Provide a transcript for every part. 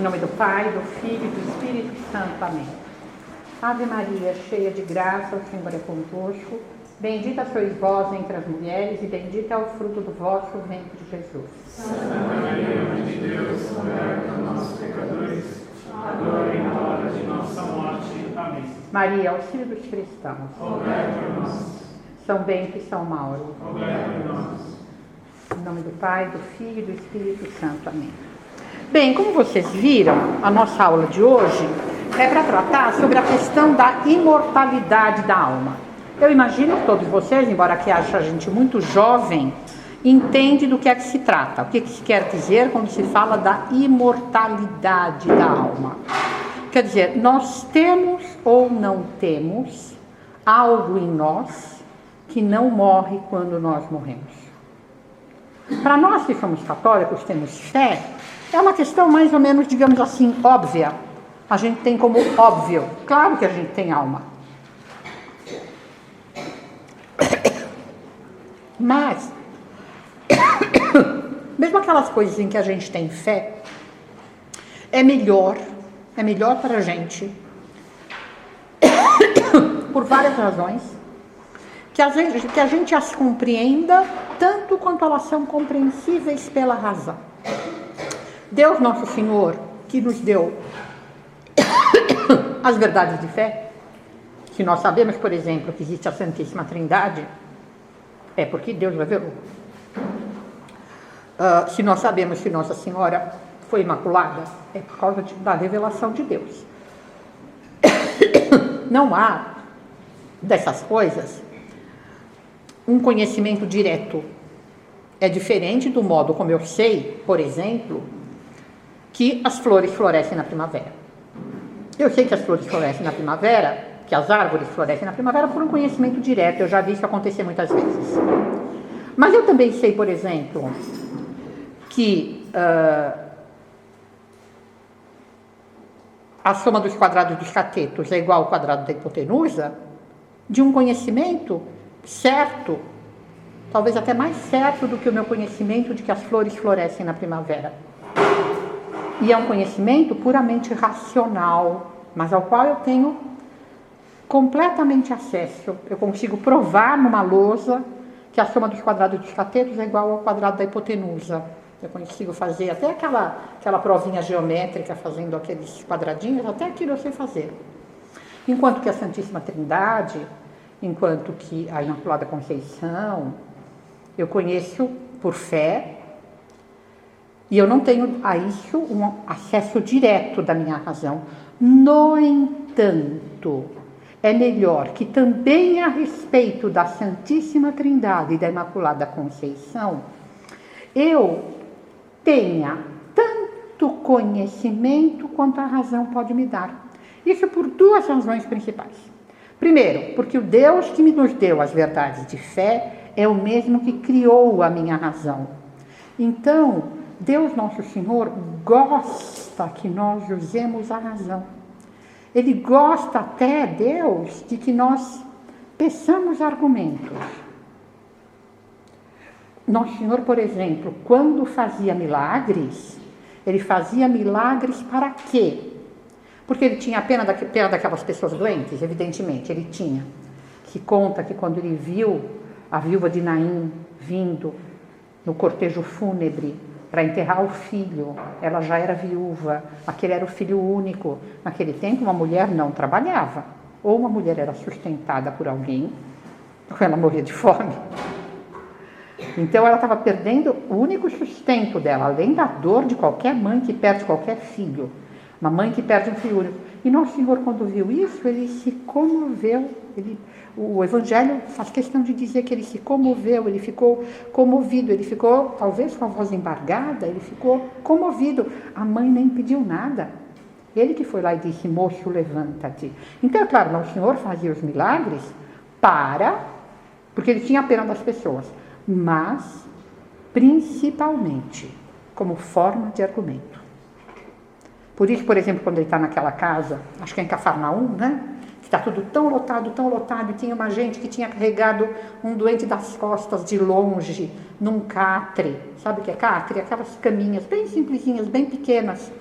Em nome do Pai, do Filho e do Espírito Santo. Amém. Ave Maria, cheia de graça, o Senhor é convosco. Bendita sois vós entre as mulheres e bendito é o fruto do vosso ventre, Jesus. Santa Maria, Mãe de Deus, rogai por nós, pecadores, agora e na hora de nossa morte. Amém. Maria, auxílio dos cristãos. Rogai por nós. São Bento e São Mauro. Rogai por nós. Em nome do Pai, do Filho e do Espírito Santo. Amém. Bem, como vocês viram, a nossa aula de hoje é para tratar sobre a questão da imortalidade da alma. Eu imagino que todos vocês, embora aqui haja gente muito jovem, entende do que é que se trata. O que se quer dizer quando se fala da imortalidade da alma. Quer dizer, nós temos ou não temos algo em nós que não morre quando nós morremos. Para nós que somos católicos, temos fé, é uma questão mais ou menos, digamos assim, óbvia. A gente tem como óbvio. Claro que a gente tem alma. Mas, mesmo aquelas coisas em que a gente tem fé, é melhor para a gente, por várias razões, que a gente as compreenda tanto quanto elas são compreensíveis pela razão. Deus Nosso Senhor, que nos deu as verdades de fé, se nós sabemos, por exemplo, que existe a Santíssima Trindade, é porque Deus revelou. Se nós sabemos que Nossa Senhora foi imaculada, é por causa da revelação de Deus. Não há dessas coisas um conhecimento direto. É diferente do modo como eu sei, por exemplo, que as flores florescem na primavera. Eu sei que as flores florescem na primavera, que as árvores florescem na primavera por um conhecimento direto. Eu já vi isso acontecer muitas vezes. Mas eu também sei, por exemplo, que a soma dos quadrados dos catetos é igual ao quadrado da hipotenusa, de um conhecimento certo, talvez até mais certo do que o meu conhecimento de que as flores florescem na primavera. E é um conhecimento puramente racional, mas ao qual eu tenho completamente acesso. Eu consigo provar numa lousa que a soma dos quadrados dos catetos é igual ao quadrado da hipotenusa. Eu consigo fazer até aquela provinha geométrica fazendo aqueles quadradinhos, até aquilo eu sei fazer. Enquanto que a Santíssima Trindade, enquanto que a Imaculada Conceição, eu conheço por fé, e eu não tenho a isso um acesso direto da minha razão. No entanto, é melhor que também a respeito da Santíssima Trindade e da Imaculada Conceição, eu tenha tanto conhecimento quanto a razão pode me dar. Isso por duas razões principais. Primeiro, porque o Deus que nos deu as verdades de fé é o mesmo que criou a minha razão. Então, Deus Nosso Senhor gosta que nós usemos a razão. Ele gosta até, Deus, de que nós peçamos argumentos. Nosso Senhor, por exemplo, quando fazia milagres, ele fazia milagres para quê? Porque ele tinha pena daquelas pessoas doentes, evidentemente, ele tinha. Se conta que quando ele viu a viúva de Naim vindo no cortejo fúnebre para enterrar o filho, ela já era viúva, aquele era o filho único. Naquele tempo, uma mulher não trabalhava. Ou uma mulher era sustentada por alguém, ou ela morria de fome. Então, ela estava perdendo o único sustento dela, além da dor de qualquer mãe que perde qualquer filho. Uma mãe que perde um filho único. E Nosso Senhor, quando viu isso, ele se comoveu. O Evangelho faz questão de dizer que ele se comoveu, ele ficou comovido, ele ficou, talvez com a voz embargada, ele ficou comovido. A mãe nem pediu nada. Ele que foi lá e disse, moço, levanta-te. Então, é claro, Nosso Senhor fazia os milagres porque ele tinha pena das pessoas, mas principalmente como forma de argumento. Por isso, por exemplo, quando ele está naquela casa, acho que é em Cafarnaum, né? Que está tudo tão lotado, e tinha uma gente que tinha carregado um doente das costas de longe, num catre. Sabe o que é catre? Aquelas caminhas bem simplesinhas, bem pequenas.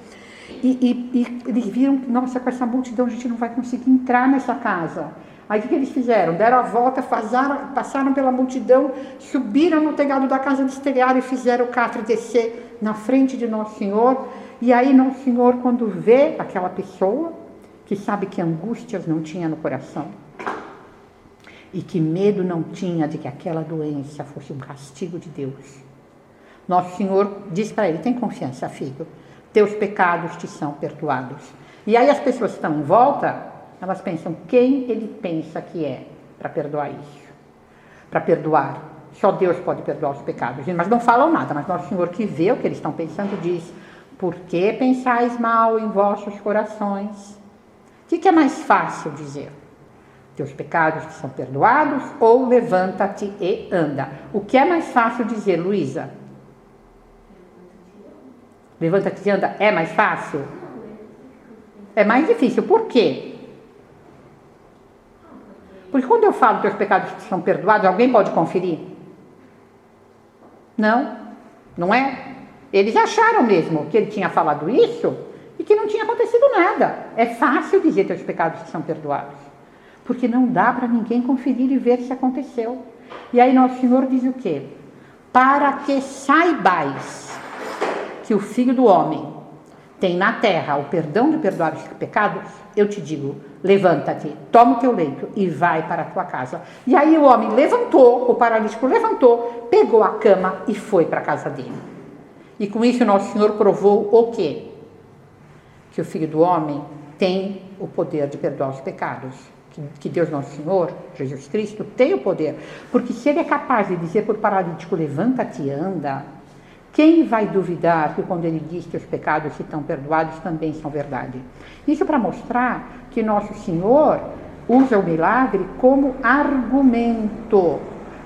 E eles viram que, nossa, com essa multidão a gente não vai conseguir entrar nessa casa. Aí o que eles fizeram? Deram a volta, passaram pela multidão, subiram no telhado da casa de telhado e fizeram o catre descer na frente de Nosso Senhor. E aí Nosso Senhor, quando vê aquela pessoa, que sabe que angústias não tinha no coração, e que medo não tinha de que aquela doença fosse um castigo de Deus, Nosso Senhor diz para ele: tem confiança, filho, teus pecados te são perdoados. E aí as pessoas que estão em volta, elas pensam: quem ele pensa que é para perdoar isso? Para perdoar. Só Deus pode perdoar os pecados. Mas não falam nada. Mas Nosso Senhor, que vê o que eles estão pensando, diz: por que pensais mal em vossos corações? O que é mais fácil dizer? Teus pecados te são perdoados, ou levanta-te e anda? O que é mais fácil dizer, Luísa? Levanta-te e anda é mais fácil? É mais difícil. Por quê? Porque quando eu falo que teus pecados te são perdoados, alguém pode conferir? Não, não é? Eles acharam mesmo que ele tinha falado isso e que não tinha acontecido nada. É fácil dizer que teus pecados te são perdoados, porque não dá para ninguém conferir e ver se aconteceu. E aí Nosso Senhor diz o quê? Para que saibais que o Filho do Homem tem na terra o perdão de perdoar os pecados, eu te digo: levanta-te, toma o teu leito e vai para a tua casa. E aí o homem levantou, o paralítico levantou, pegou a cama e foi para a casa dele. E com isso Nosso Senhor provou o quê? Que o Filho do Homem tem o poder de perdoar os pecados. Que Deus Nosso Senhor, Jesus Cristo, tem o poder. Porque se ele é capaz de dizer para o paralítico: levanta-te e anda, quem vai duvidar que quando ele diz que os pecados se estão perdoados também são verdade? Isso para mostrar que Nosso Senhor usa o milagre como argumento,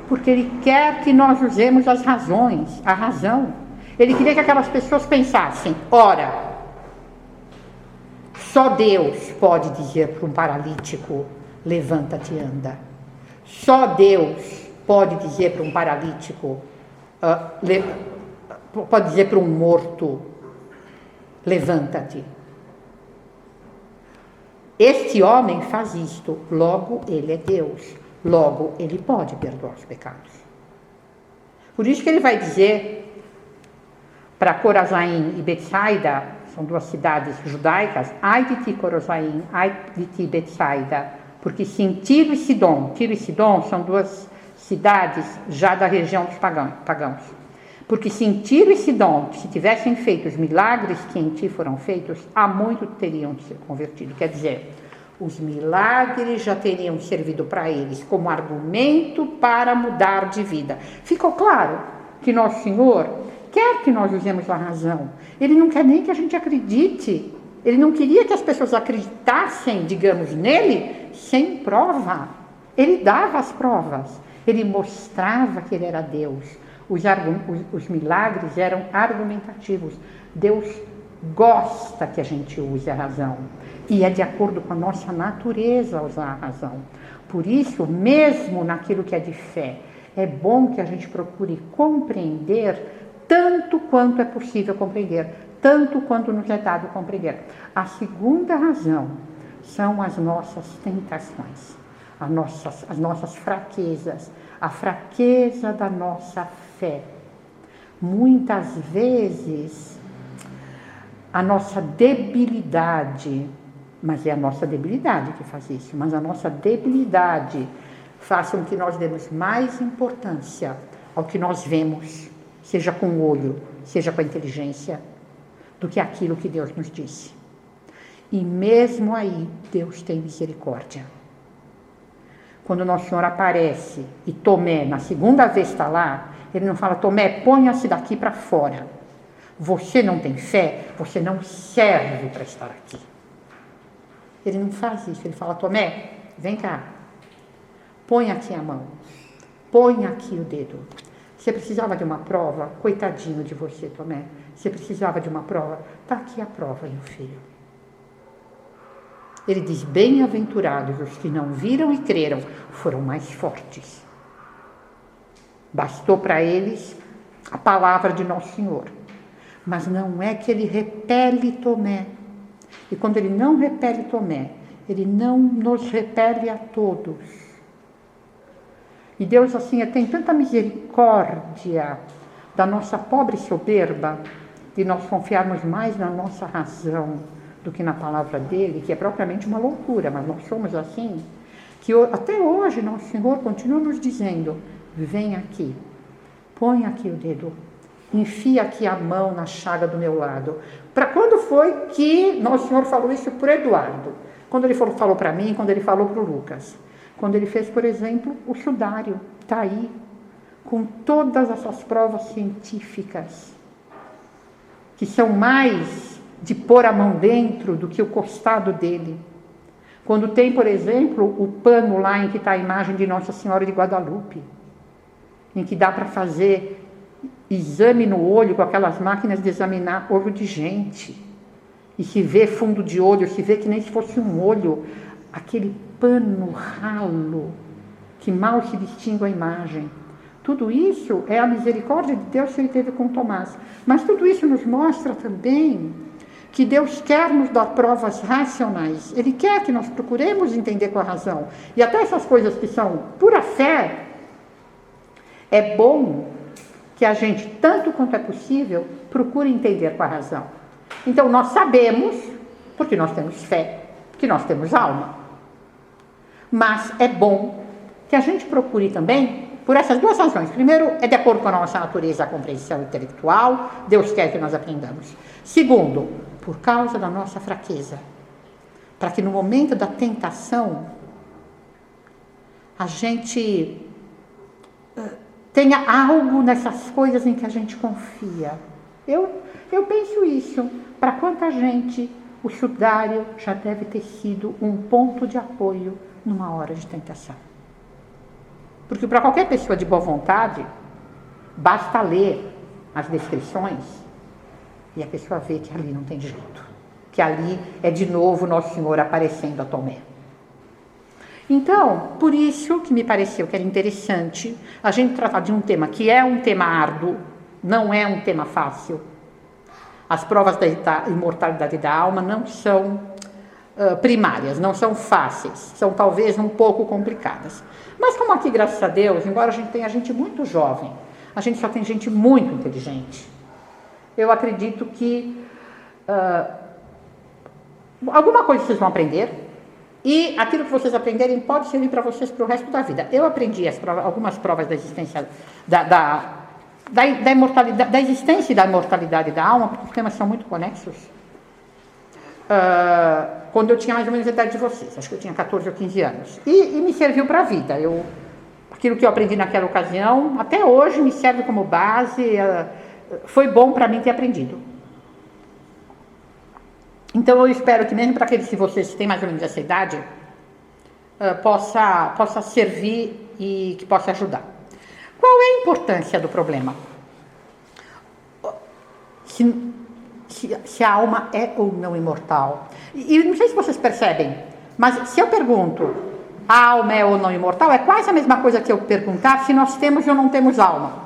porque Ele quer que nós usemos as razões, a razão. Ele queria que aquelas pessoas pensassem: ora, só Deus pode dizer para um paralítico: levanta-te e anda. Só Deus pode dizer para um paralítico, pode dizer para um morto: levanta-te. Este homem faz isto, logo ele é Deus, logo ele pode perdoar os pecados. Por isso que ele vai dizer para Corazaim e Betsaida, são duas cidades judaicas: ai de ti, Corazaim, ai de ti, Betsaida, porque se em Tiro e Sidom são duas cidades já da região dos pagãos. Porque se em Tiro e Sidom se tivessem feito os milagres que em ti foram feitos, há muito teriam se convertido. Quer dizer, os milagres já teriam servido para eles como argumento para mudar de vida. Ficou claro que Nosso Senhor quer que nós usemos a razão. Ele não quer nem que a gente acredite. Ele não queria que as pessoas acreditassem, digamos, nele sem prova. Ele dava as provas. Ele mostrava que ele era Deus. Os milagres eram argumentativos. Deus gosta que a gente use a razão. E é de acordo com a nossa natureza usar a razão. Por isso, mesmo naquilo que é de fé, é bom que a gente procure compreender tanto quanto é possível compreender, tanto quanto nos é dado compreender. A segunda razão são as nossas tentações, as nossas fraquezas, a fraqueza da nossa fé. Muitas vezes a nossa debilidade, mas é a nossa debilidade que faz isso, mas a nossa debilidade faz com que nós demos mais importância ao que nós vemos, seja com o olho, seja com a inteligência, do que aquilo que Deus nos disse. E mesmo aí, Deus tem misericórdia. Quando Nosso Senhor aparece e Tomé, na segunda vez está lá, ele não fala: Tomé, ponha-se daqui para fora. Você não tem fé, você não serve para estar aqui. Ele não faz isso, ele fala: Tomé, vem cá, põe aqui a mão, põe aqui o dedo. Você precisava de uma prova? Coitadinho de você, Tomé. Você precisava de uma prova? Está aqui a prova, meu filho. Ele diz: bem-aventurados os que não viram e creram, foram mais fortes. Bastou para eles a palavra de Nosso Senhor. Mas não é que ele repele Tomé. E quando ele não repele Tomé, ele não nos repele a todos. E Deus, assim, tem tanta misericórdia da nossa pobre soberba, de nós confiarmos mais na nossa razão do que na palavra dele, que é propriamente uma loucura, mas nós somos assim, que até hoje nosso Senhor continua nos dizendo: vem aqui, põe aqui o dedo, enfia aqui a mão na chaga do meu lado. Para quando foi que nosso Senhor falou isso para o Eduardo? Quando ele falou para mim, quando ele falou para o Lucas. Quando ele fez, por exemplo, o sudário, está aí, com todas essas provas científicas, que são mais de pôr a mão dentro do que o costado dele. Quando tem, por exemplo, o pano lá em que está a imagem de Nossa Senhora de Guadalupe, em que dá para fazer exame no olho com aquelas máquinas de examinar olho de gente, e se vê fundo de olho, se vê que nem se fosse um olho, aquele pano ralo, que mal se distingue a imagem. Tudo isso é a misericórdia de Deus que ele teve com Tomás. Mas tudo isso nos mostra também que Deus quer nos dar provas racionais. Ele quer que nós procuremos entender com a razão. E até essas coisas que são pura fé, é bom que a gente, tanto quanto é possível, procure entender com a razão. Então, nós sabemos, porque nós temos fé, que nós temos alma. Mas é bom que a gente procure também, por essas duas razões. Primeiro, é de acordo com a nossa natureza, a compreensão intelectual. Deus quer que nós aprendamos. Segundo, por causa da nossa fraqueza. Para que no momento da tentação, a gente tenha algo nessas coisas em que a gente confia. Eu penso isso. Para quanta gente o sudário já deve ter sido um ponto de apoio numa hora de tentação. Porque para qualquer pessoa de boa vontade, basta ler as descrições e a pessoa vê que ali não tem jeito. Que ali é de novo Nosso Senhor aparecendo a Tomé. Então, por isso que me pareceu que era interessante a gente tratar de um tema que é um tema árduo, não é um tema fácil. As provas da imortalidade da alma não são primárias, não são fáceis, são talvez um pouco complicadas. Mas como aqui, graças a Deus, embora a gente tenha gente muito jovem, a gente só tem gente muito inteligente. Eu acredito que alguma coisa vocês vão aprender, e aquilo que vocês aprenderem pode servir para vocês para o resto da vida. Eu aprendi algumas provas da existência da imortalidade, da existência e da imortalidade da alma, porque os temas são muito conexos. Quando eu tinha mais ou menos a idade de vocês, acho que eu tinha 14 ou 15 anos, e me serviu para a vida. Aquilo que eu aprendi naquela ocasião, até hoje me serve como base, foi bom para mim ter aprendido. Então eu espero que mesmo para aqueles de vocês que têm mais ou menos essa idade, possa servir e que possa ajudar. Qual é a importância do problema? Se a alma é ou não imortal. E não sei se vocês percebem, mas se eu pergunto, a alma é ou não imortal, é quase a mesma coisa que eu perguntar se nós temos ou não temos alma.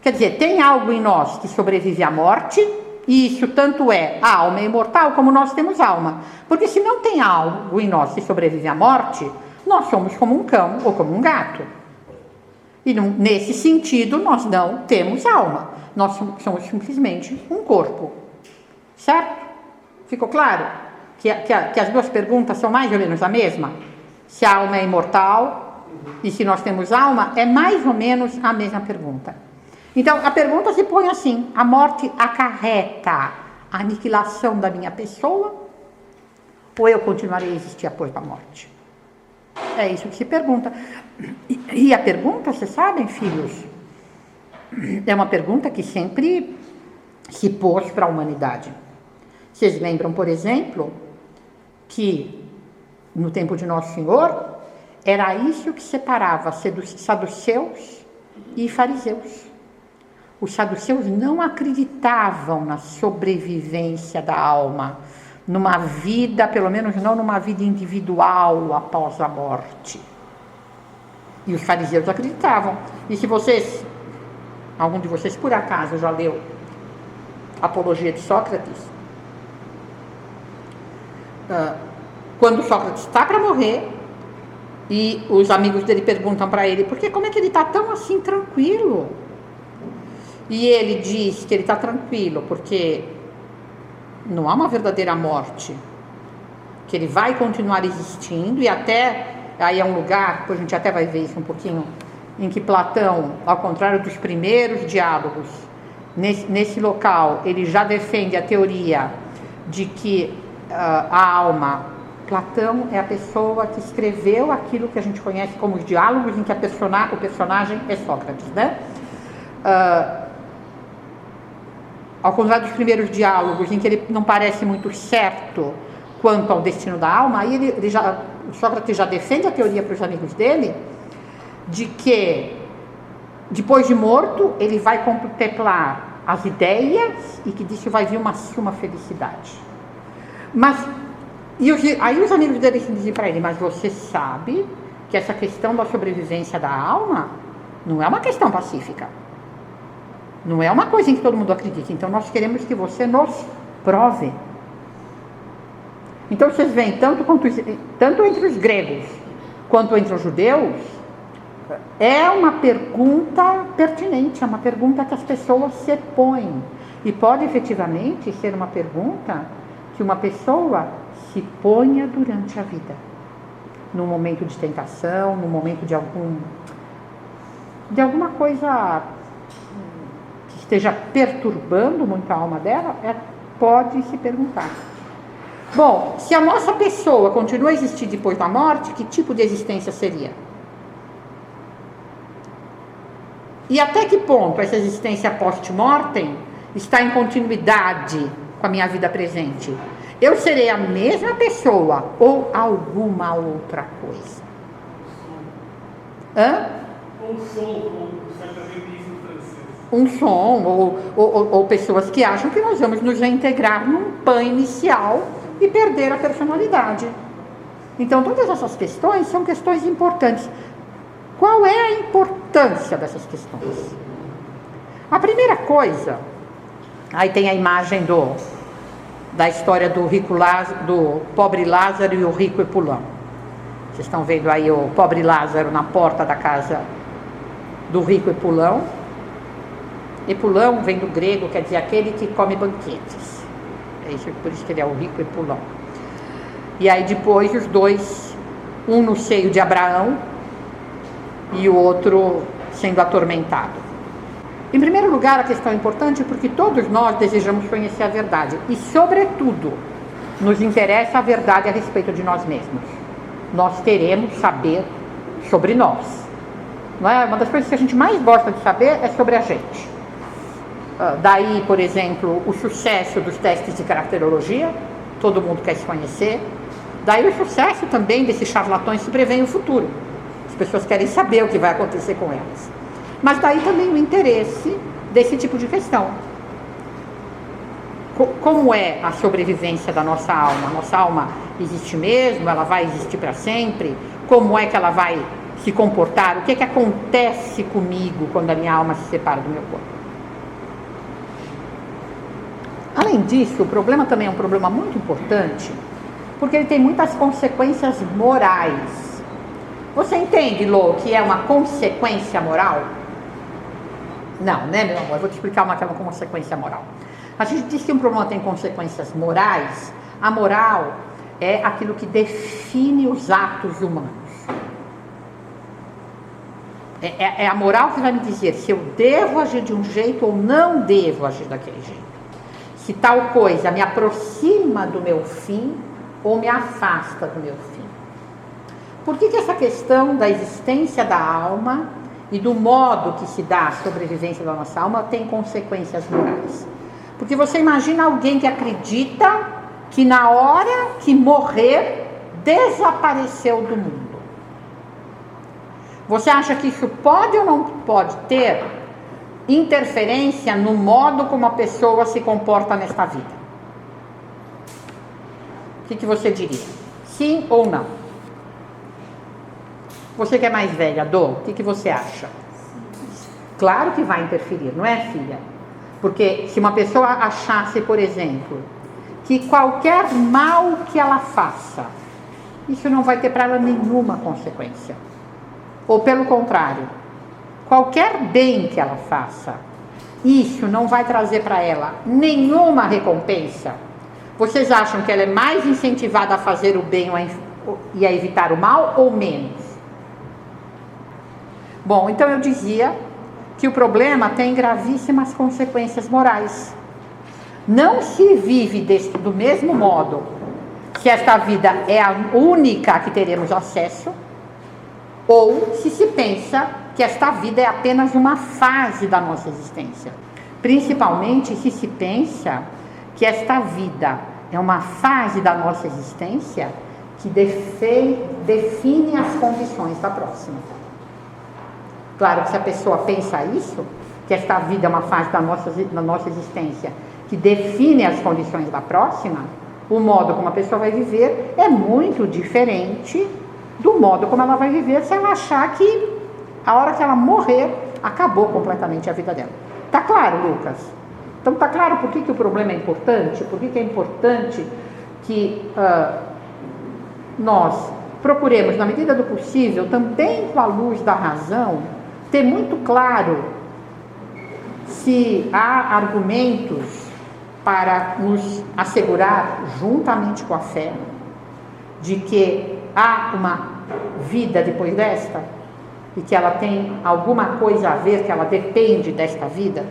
Quer dizer, tem algo em nós que sobrevive à morte, e isso tanto é a alma é imortal como nós temos alma. Porque se não tem algo em nós que sobrevive à morte, nós somos como um cão ou como um gato. E nesse sentido, nós não temos alma. Nós somos simplesmente um corpo. Certo? Ficou claro? Que as duas perguntas são mais ou menos a mesma? Se a alma é imortal e se nós temos alma, é mais ou menos a mesma pergunta. Então, a pergunta se põe assim: a morte acarreta a aniquilação da minha pessoa? Ou eu continuarei a existir após a morte? É isso que se pergunta. E a pergunta, vocês sabem, filhos, é uma pergunta que sempre se pôs para a humanidade. Vocês lembram, por exemplo, que no tempo de Nosso Senhor, era isso que separava saduceus e fariseus. Os saduceus não acreditavam na sobrevivência da alma, numa vida, pelo menos não numa vida individual após a morte. E os fariseus acreditavam. E se algum de vocês por acaso já leu Apologia de Sócrates, quando Sócrates está para morrer, e os amigos dele perguntam para ele, como é que ele está tão assim tranquilo? E ele diz que ele está tranquilo porque não há uma verdadeira morte, que ele vai continuar existindo, e até, aí é um lugar, depois a gente até vai ver isso um pouquinho, em que Platão, ao contrário dos primeiros diálogos, nesse local, ele já defende a teoria de que a alma... Platão é a pessoa que escreveu aquilo que a gente conhece como os diálogos, em que o personagem é Sócrates, né? Ao contrário dos primeiros diálogos, em que ele não parece muito certo quanto ao destino da alma, aí Sócrates já defende a teoria para os amigos dele, de que depois de morto ele vai contemplar as ideias e que disso vai vir uma suma felicidade. Aí os amigos dele dizem para ele, mas você sabe que essa questão da sobrevivência da alma não é uma questão pacífica. Não é uma coisa em que todo mundo acredita. Então nós queremos que você nos prove. Então vocês veem, tanto entre os gregos quanto entre os judeus, é uma pergunta pertinente, é uma pergunta que as pessoas se põem. E pode efetivamente ser uma pergunta que uma pessoa se ponha durante a vida, num momento de tentação, num momento de alguma coisa que esteja perturbando muito a alma dela, pode se perguntar. Bom, se a nossa pessoa continua a existir depois da morte, que tipo de existência seria? E até que ponto essa existência post-mortem está em continuidade com a minha vida presente? Eu serei a mesma pessoa ou alguma outra coisa? Um som, como certamente diz em francês. Um som, ou pessoas que acham que nós vamos nos reintegrar num PAN inicial e perder a personalidade. Então, todas essas questões são questões importantes. Qual é a importância dessas questões? A primeira coisa, aí tem a imagem da história do pobre Lázaro e o rico Epulão. Vocês estão vendo aí o pobre Lázaro na porta da casa do rico Epulão. Epulão vem do grego, quer dizer aquele que come banquetes. Por isso que ele é o rico Epulão. E aí depois os dois, um no seio de Abraão e o outro sendo atormentado. Em primeiro lugar, a questão é importante porque todos nós desejamos conhecer a verdade e, sobretudo, nos interessa a verdade a respeito de nós mesmos. Nós queremos saber sobre nós. Não é? Uma das coisas que a gente mais gosta de saber é sobre a gente. Daí, por exemplo, o sucesso dos testes de caracterologia, todo mundo quer se conhecer. Daí o sucesso também desses charlatões que preveem o futuro. As pessoas querem saber o que vai acontecer com elas. Mas daí também o interesse desse tipo de questão. Como é a sobrevivência da nossa alma? A nossa alma existe mesmo? Ela vai existir para sempre? Como é que ela vai se comportar? O que é que acontece comigo quando a minha alma se separa do meu corpo? Além disso, o problema também é um problema muito importante, porque ele tem muitas consequências morais. Você entende, Lô, que é uma consequência moral? Não, né, meu amor? Eu vou te explicar uma consequência moral. A gente diz que um problema tem consequências morais. A moral é aquilo que define os atos humanos. É a moral que vai me dizer se eu devo agir de um jeito ou não devo agir daquele jeito. Se tal coisa me aproxima do meu fim ou me afasta do meu fim. Por que essa questão da existência da alma e do modo que se dá a sobrevivência da nossa alma tem consequências morais? Porque você imagina alguém que acredita que na hora que morrer, desapareceu do mundo. Você acha que isso pode ou não pode ter interferência no modo como a pessoa se comporta nesta vida? O que você diria? Sim ou não? Você que é mais velha, Dô, o que você acha? Claro que vai interferir, não é, filha? Porque se uma pessoa achasse, por exemplo, que qualquer mal que ela faça, isso não vai ter para ela nenhuma consequência. Ou pelo contrário, qualquer bem que ela faça, isso não vai trazer para ela nenhuma recompensa. Vocês acham que ela é mais incentivada a fazer o bem e a evitar o mal ou menos? Bom, então eu dizia que o problema tem gravíssimas consequências morais. Não se vive do mesmo modo se esta vida é a única a que teremos acesso, ou se pensa que esta vida é apenas uma fase da nossa existência. Principalmente se pensa que esta vida é uma fase da nossa existência que define as condições da próxima. Claro que se a pessoa pensa isso, que esta vida é uma fase da nossa existência que define as condições da próxima, o modo como a pessoa vai viver é muito diferente do modo como ela vai viver se ela achar que a hora que ela morrer, acabou completamente a vida dela. Tá claro, Lucas? Então tá claro por que o problema é importante? Por que é importante que nós procuremos, na medida do possível, também com a luz da razão, ter muito claro se há argumentos para nos assegurar, juntamente com a fé, de que há uma vida depois desta e que ela tem alguma coisa a ver, que ela depende desta vida.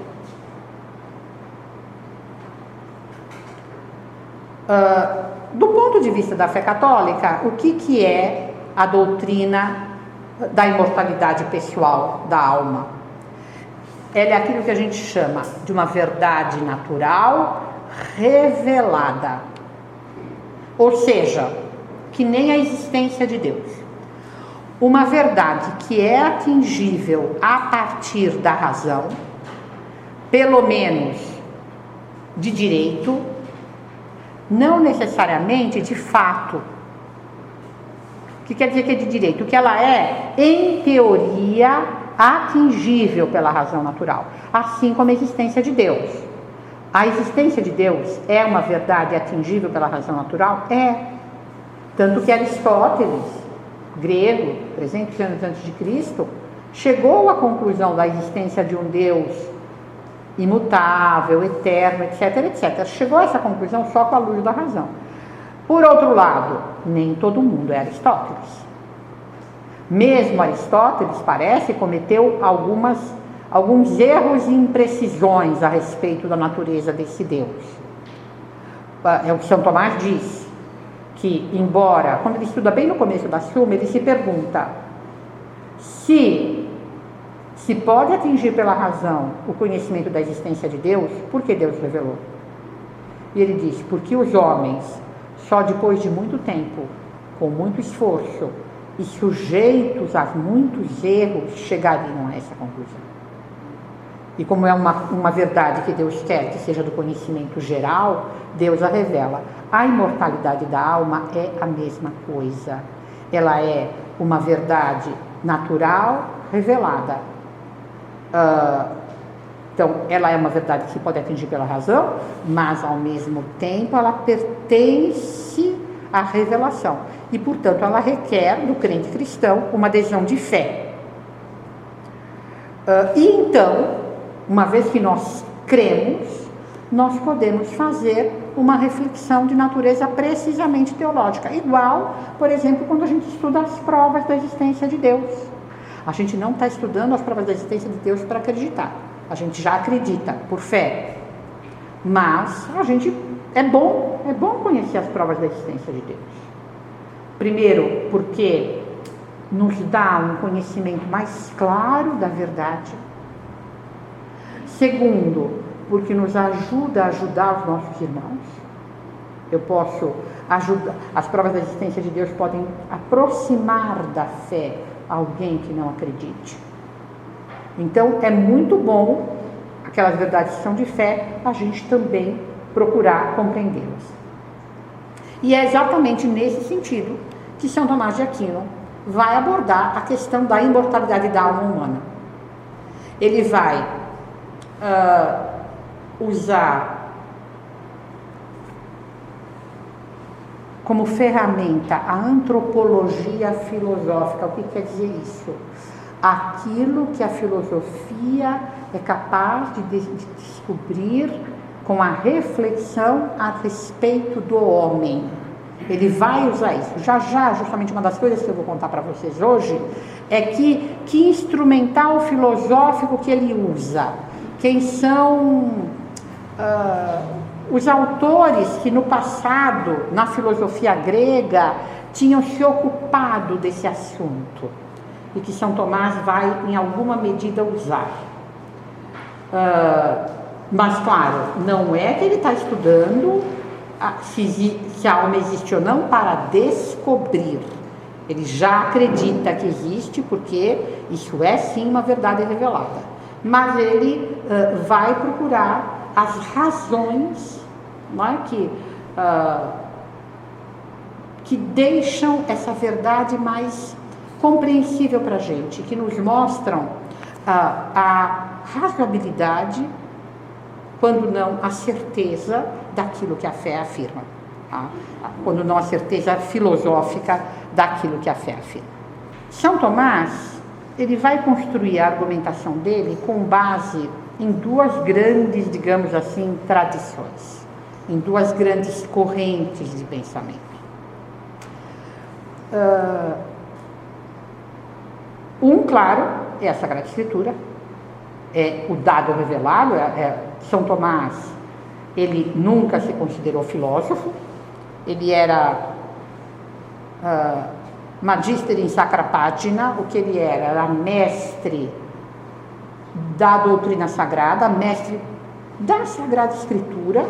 Do ponto de vista da fé católica, o que é a doutrina da imortalidade pessoal da alma? Ela é aquilo que a gente chama de uma verdade natural revelada, ou seja, que nem a existência de Deus. Uma verdade que é atingível a partir da razão, pelo menos de direito, não necessariamente de fato. O que quer dizer que é de direito? Que ela é, em teoria, atingível pela razão natural, assim como a existência de Deus. A existência de Deus é uma verdade atingível pela razão natural? É. Tanto que Aristóteles, grego, 300 anos antes de Cristo, chegou à conclusão da existência de um Deus imutável, eterno, etc, etc. Chegou a essa conclusão só com a luz da razão. Por outro lado, nem todo mundo é Aristóteles. Mesmo Aristóteles, parece, cometeu alguns erros e imprecisões a respeito da natureza desse Deus. É o que São Tomás diz, que embora, quando ele estuda bem no começo da Suma, ele se pergunta se pode atingir pela razão o conhecimento da existência de Deus, por que Deus revelou? E ele diz, porque os homens, só depois de muito tempo, com muito esforço e sujeitos a muitos erros, chegariam a essa conclusão. E como é uma verdade que Deus quer que seja do conhecimento geral, Deus a revela. A imortalidade da alma é a mesma coisa. Ela é uma verdade natural revelada. Então, ela é uma verdade que se pode atingir pela razão, mas, ao mesmo tempo, ela pertence à revelação. E, portanto, ela requer, do crente cristão, uma adesão de fé. E, então, uma vez que nós cremos, nós podemos fazer uma reflexão de natureza precisamente teológica. Igual, por exemplo, quando a gente estuda as provas da existência de Deus. A gente não está estudando as provas da existência de Deus para acreditar. A gente já acredita, por fé. Mas é bom conhecer as provas da existência de Deus. Primeiro, porque nos dá um conhecimento mais claro da verdade. Segundo, porque nos ajuda a ajudar os nossos irmãos. Eu posso ajudar, as provas da existência de Deus podem aproximar da fé alguém que não acredite. Então, é muito bom, aquelas verdades que são de fé, a gente também procurar compreendê-las. E é exatamente nesse sentido que São Tomás de Aquino vai abordar a questão da imortalidade da alma humana. Ele vai usar como ferramenta a antropologia filosófica. O que quer dizer isso? Aquilo que a filosofia é capaz de descobrir com a reflexão a respeito do homem. Ele vai usar isso. Já, justamente uma das coisas que eu vou contar para vocês hoje é que instrumental filosófico que ele usa. Quem são os autores que no passado, na filosofia grega, tinham se ocupado desse assunto e que São Tomás vai, em alguma medida, usar. Mas, claro, não é que ele está estudando se a alma existe ou não para descobrir. Ele já acredita que existe, porque isso é sim uma verdade revelada. Mas ele vai procurar as razões, não é, que deixam essa verdade mais compreensível para a gente, que nos mostram a razoabilidade, quando não a certeza daquilo que a fé afirma, tá? Quando não a certeza filosófica daquilo que a fé afirma. São Tomás, ele vai construir a argumentação dele com base em duas grandes, digamos assim, tradições, em duas grandes correntes de pensamento. Claro, é a Sagrada Escritura, é o dado revelado. São Tomás, ele nunca se considerou filósofo, ele era magister in sacra pagina. O que ele era mestre da doutrina sagrada, mestre da Sagrada Escritura,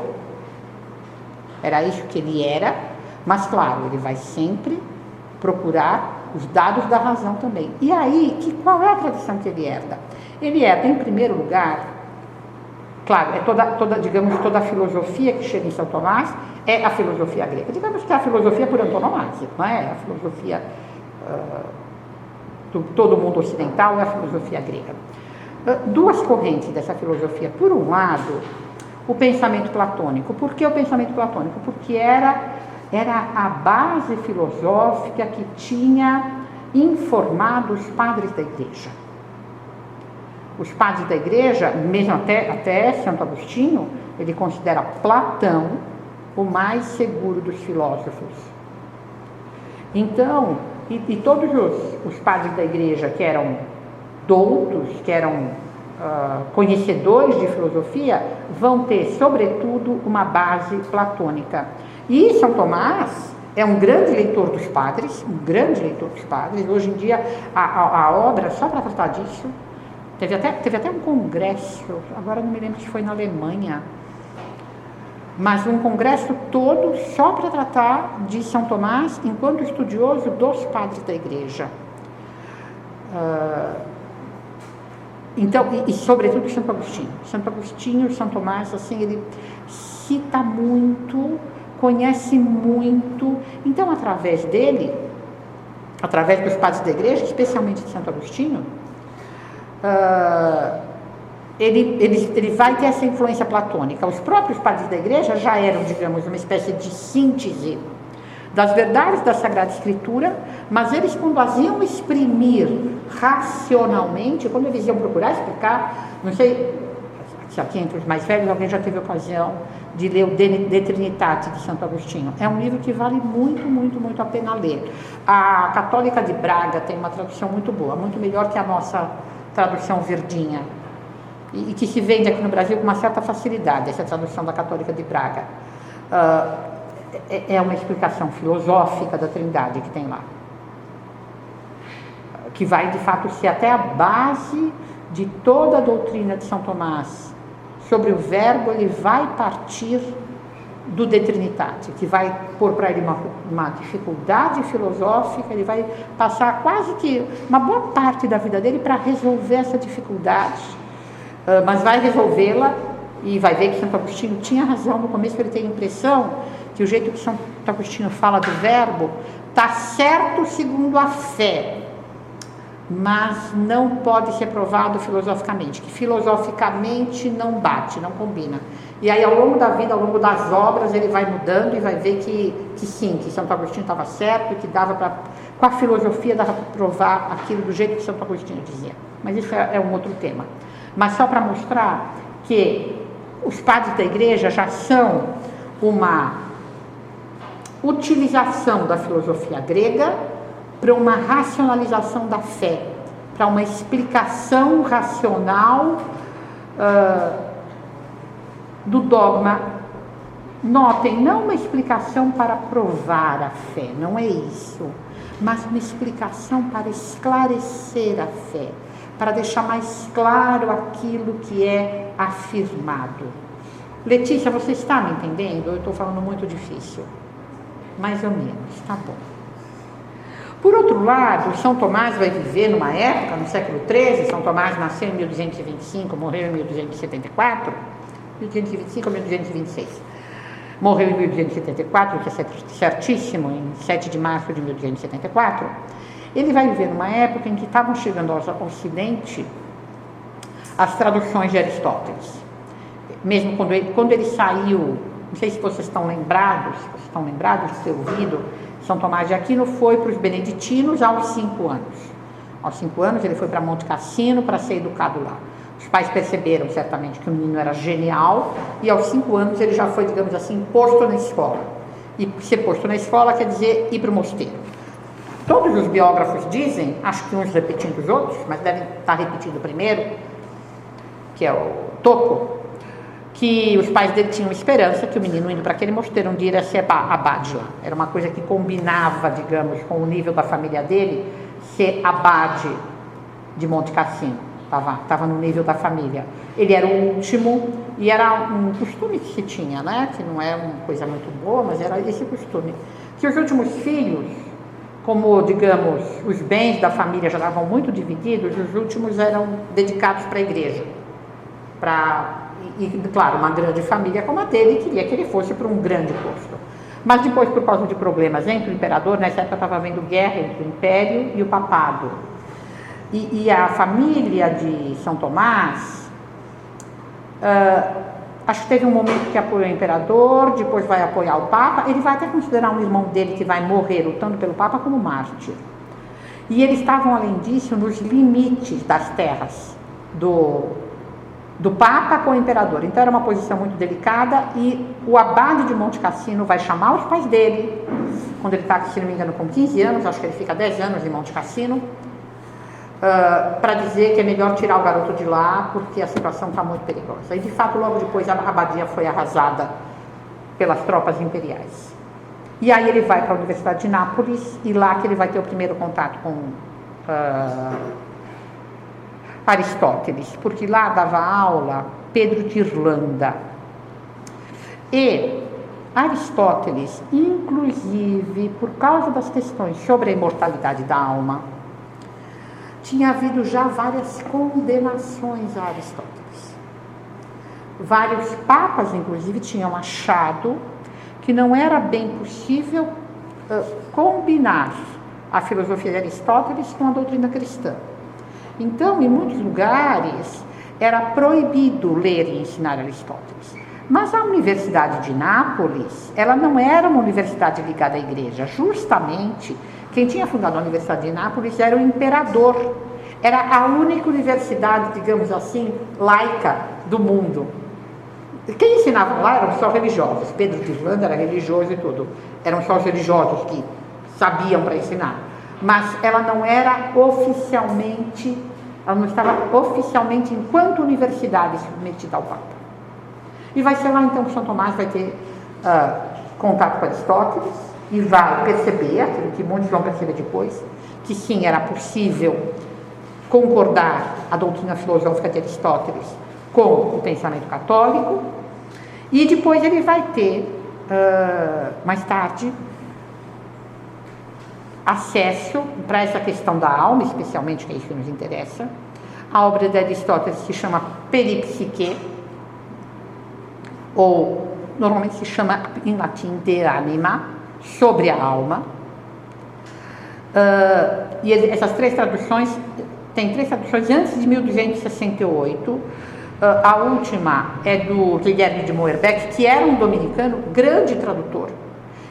era isso que ele era, mas claro, ele vai sempre procurar os dados da razão também. E aí, qual é a tradição que ele herda? Ele herda, em primeiro lugar, claro, toda a filosofia que chega em São Tomás é a filosofia grega. Digamos que é a filosofia por antonomasia, não é? A filosofia todo mundo ocidental é a filosofia grega. Duas correntes dessa filosofia. Por um lado, o pensamento platônico. Por que o pensamento platônico? Porque era a base filosófica que tinha informado os padres da Igreja. Os padres da Igreja, mesmo até Santo Agostinho, ele considera Platão o mais seguro dos filósofos. Então, e todos os padres da Igreja que eram doutos, que eram conhecedores de filosofia, vão ter, sobretudo, uma base platônica. E São Tomás é um grande leitor dos padres, Hoje em dia, a obra, só para tratar disso, teve até um congresso, agora não me lembro se foi na Alemanha, mas um congresso todo só para tratar de São Tomás enquanto estudioso dos padres da Igreja. Então, e sobretudo Santo Agostinho. Santo Agostinho, São Tomás, assim, ele cita muito, conhece muito. Então, através dele, através dos padres da Igreja, especialmente de Santo Agostinho, ele vai ter essa influência platônica. Os próprios padres da Igreja já eram, digamos, uma espécie de síntese das verdades da Sagrada Escritura, mas eles, quando as iam exprimir racionalmente, quando eles iam procurar explicar, não sei se aqui entre os mais velhos alguém já teve ocasião de ler o De Trinitate de Santo Agostinho. É um livro que vale muito, muito, muito a pena ler. A Católica de Braga tem uma tradução muito boa, muito melhor que a nossa tradução verdinha, e que se vende aqui no Brasil com uma certa facilidade, essa tradução da Católica de Braga. É uma explicação filosófica da Trindade que tem lá, que vai de fato ser até a base de toda a doutrina de São Tomás sobre o verbo. Ele vai partir do De Trinitate, que vai pôr para ele uma dificuldade filosófica. Ele vai passar quase que uma boa parte da vida dele para resolver essa dificuldade, mas vai resolvê-la e vai ver que Santo Agostinho tinha razão. No começo ele tem a impressão que o jeito que Santo Agostinho fala do verbo está certo segundo a fé, mas não pode ser provado filosoficamente, que filosoficamente não bate, não combina. E aí, ao longo da vida, ao longo das obras, ele vai mudando e vai ver que sim, que Santo Agostinho estava certo e que dava para, com a filosofia, dava para provar aquilo do jeito que Santo Agostinho dizia. Mas isso é um outro tema. Mas só para mostrar que os padres da igreja já são uma utilização da filosofia grega para uma racionalização da fé, para uma explicação racional do dogma. Notem, não uma explicação para provar a fé, não é isso, mas uma explicação para esclarecer a fé, para deixar mais claro aquilo que é afirmado. Letícia, você está me entendendo? Eu estou falando muito difícil. Mais ou menos, tá bom. Por outro lado, São Tomás vai viver numa época, no século XIII, São Tomás nasceu em 1225, morreu em 1274, 1225 a 1226. Morreu em 1274, que é certíssimo, em 7 de março de 1274. Ele vai viver numa época em que estavam chegando ao Ocidente as traduções de Aristóteles. Mesmo quando ele saiu, não sei se vocês estão lembrados de ter ouvido, São Tomás de Aquino foi para os beneditinos aos 5 anos. Aos 5 anos ele foi para Monte Cassino para ser educado lá. Os pais perceberam certamente que o menino era genial e aos 5 anos ele já foi, digamos assim, posto na escola. E ser posto na escola quer dizer ir para o mosteiro. Todos os biógrafos dizem, acho que uns repetindo os outros, mas devem estar repetindo o primeiro, que é o Tocco, que os pais dele tinham esperança que o menino indo para aquele mosteiro um dia ia ser abade lá. Era uma coisa que combinava, digamos, com o nível da família dele, ser abade de Monte Cassino. Estava no nível da família. Ele era o último e era um costume que se tinha, né? Que não é uma coisa muito boa, mas era esse costume. Que os últimos filhos, como, digamos, os bens da família já estavam muito divididos, os últimos eram dedicados para a igreja. E, claro, uma grande família como a dele queria que ele fosse para um grande posto. Mas depois, por causa de problemas entre o imperador, nessa época estava havendo guerra entre o império e o papado. E a família de São Tomás, acho que teve um momento que apoiou o imperador, depois vai apoiar o Papa. Ele vai até considerar um irmão dele que vai morrer lutando pelo Papa como mártir. E eles estavam, além disso, nos limites das terras do Papa com o imperador. Então era uma posição muito delicada e o abade de Monte Cassino vai chamar os pais dele, quando ele está, se não me engano, com 15 anos, acho que ele fica 10 anos em Monte Cassino, para dizer que é melhor tirar o garoto de lá porque a situação está muito perigosa. E de fato, logo depois, a abadia foi arrasada pelas tropas imperiais. E aí ele vai para a Universidade de Nápoles e lá que ele vai ter o primeiro contato com Aristóteles, porque lá dava aula Pedro de Irlanda. E Aristóteles, inclusive, por causa das questões sobre a imortalidade da alma, tinha havido já várias condenações a Aristóteles. Vários papas, inclusive, tinham achado que não era bem possível combinar a filosofia de Aristóteles com a doutrina cristã. Então, em muitos lugares, era proibido ler e ensinar Aristóteles. Mas a Universidade de Nápoles, ela não era uma universidade ligada à igreja. Justamente, quem tinha fundado a Universidade de Nápoles era o imperador. Era a única universidade, digamos assim, laica do mundo. Quem ensinava lá eram só religiosos. Pedro de Irlanda era religioso e tudo. Eram só os religiosos que sabiam para ensinar. Mas ela não era oficialmente, ela não estava oficialmente enquanto universidade submetida ao Papa. E vai ser lá então que São Tomás vai ter contato com Aristóteles e vai perceber, aquilo que muitos vão perceber depois, que sim, era possível concordar a doutrina filosófica de Aristóteles com o pensamento católico. E depois ele vai ter, mais tarde, acesso para essa questão da alma, especialmente, que é isso que nos interessa. A obra de Aristóteles se chama Peripsyche, ou normalmente se chama em latim De Anima, sobre a alma. E essas três traduções, tem três traduções antes de 1268. A última é do Guilherme de Moerbeke, que era um dominicano, grande tradutor,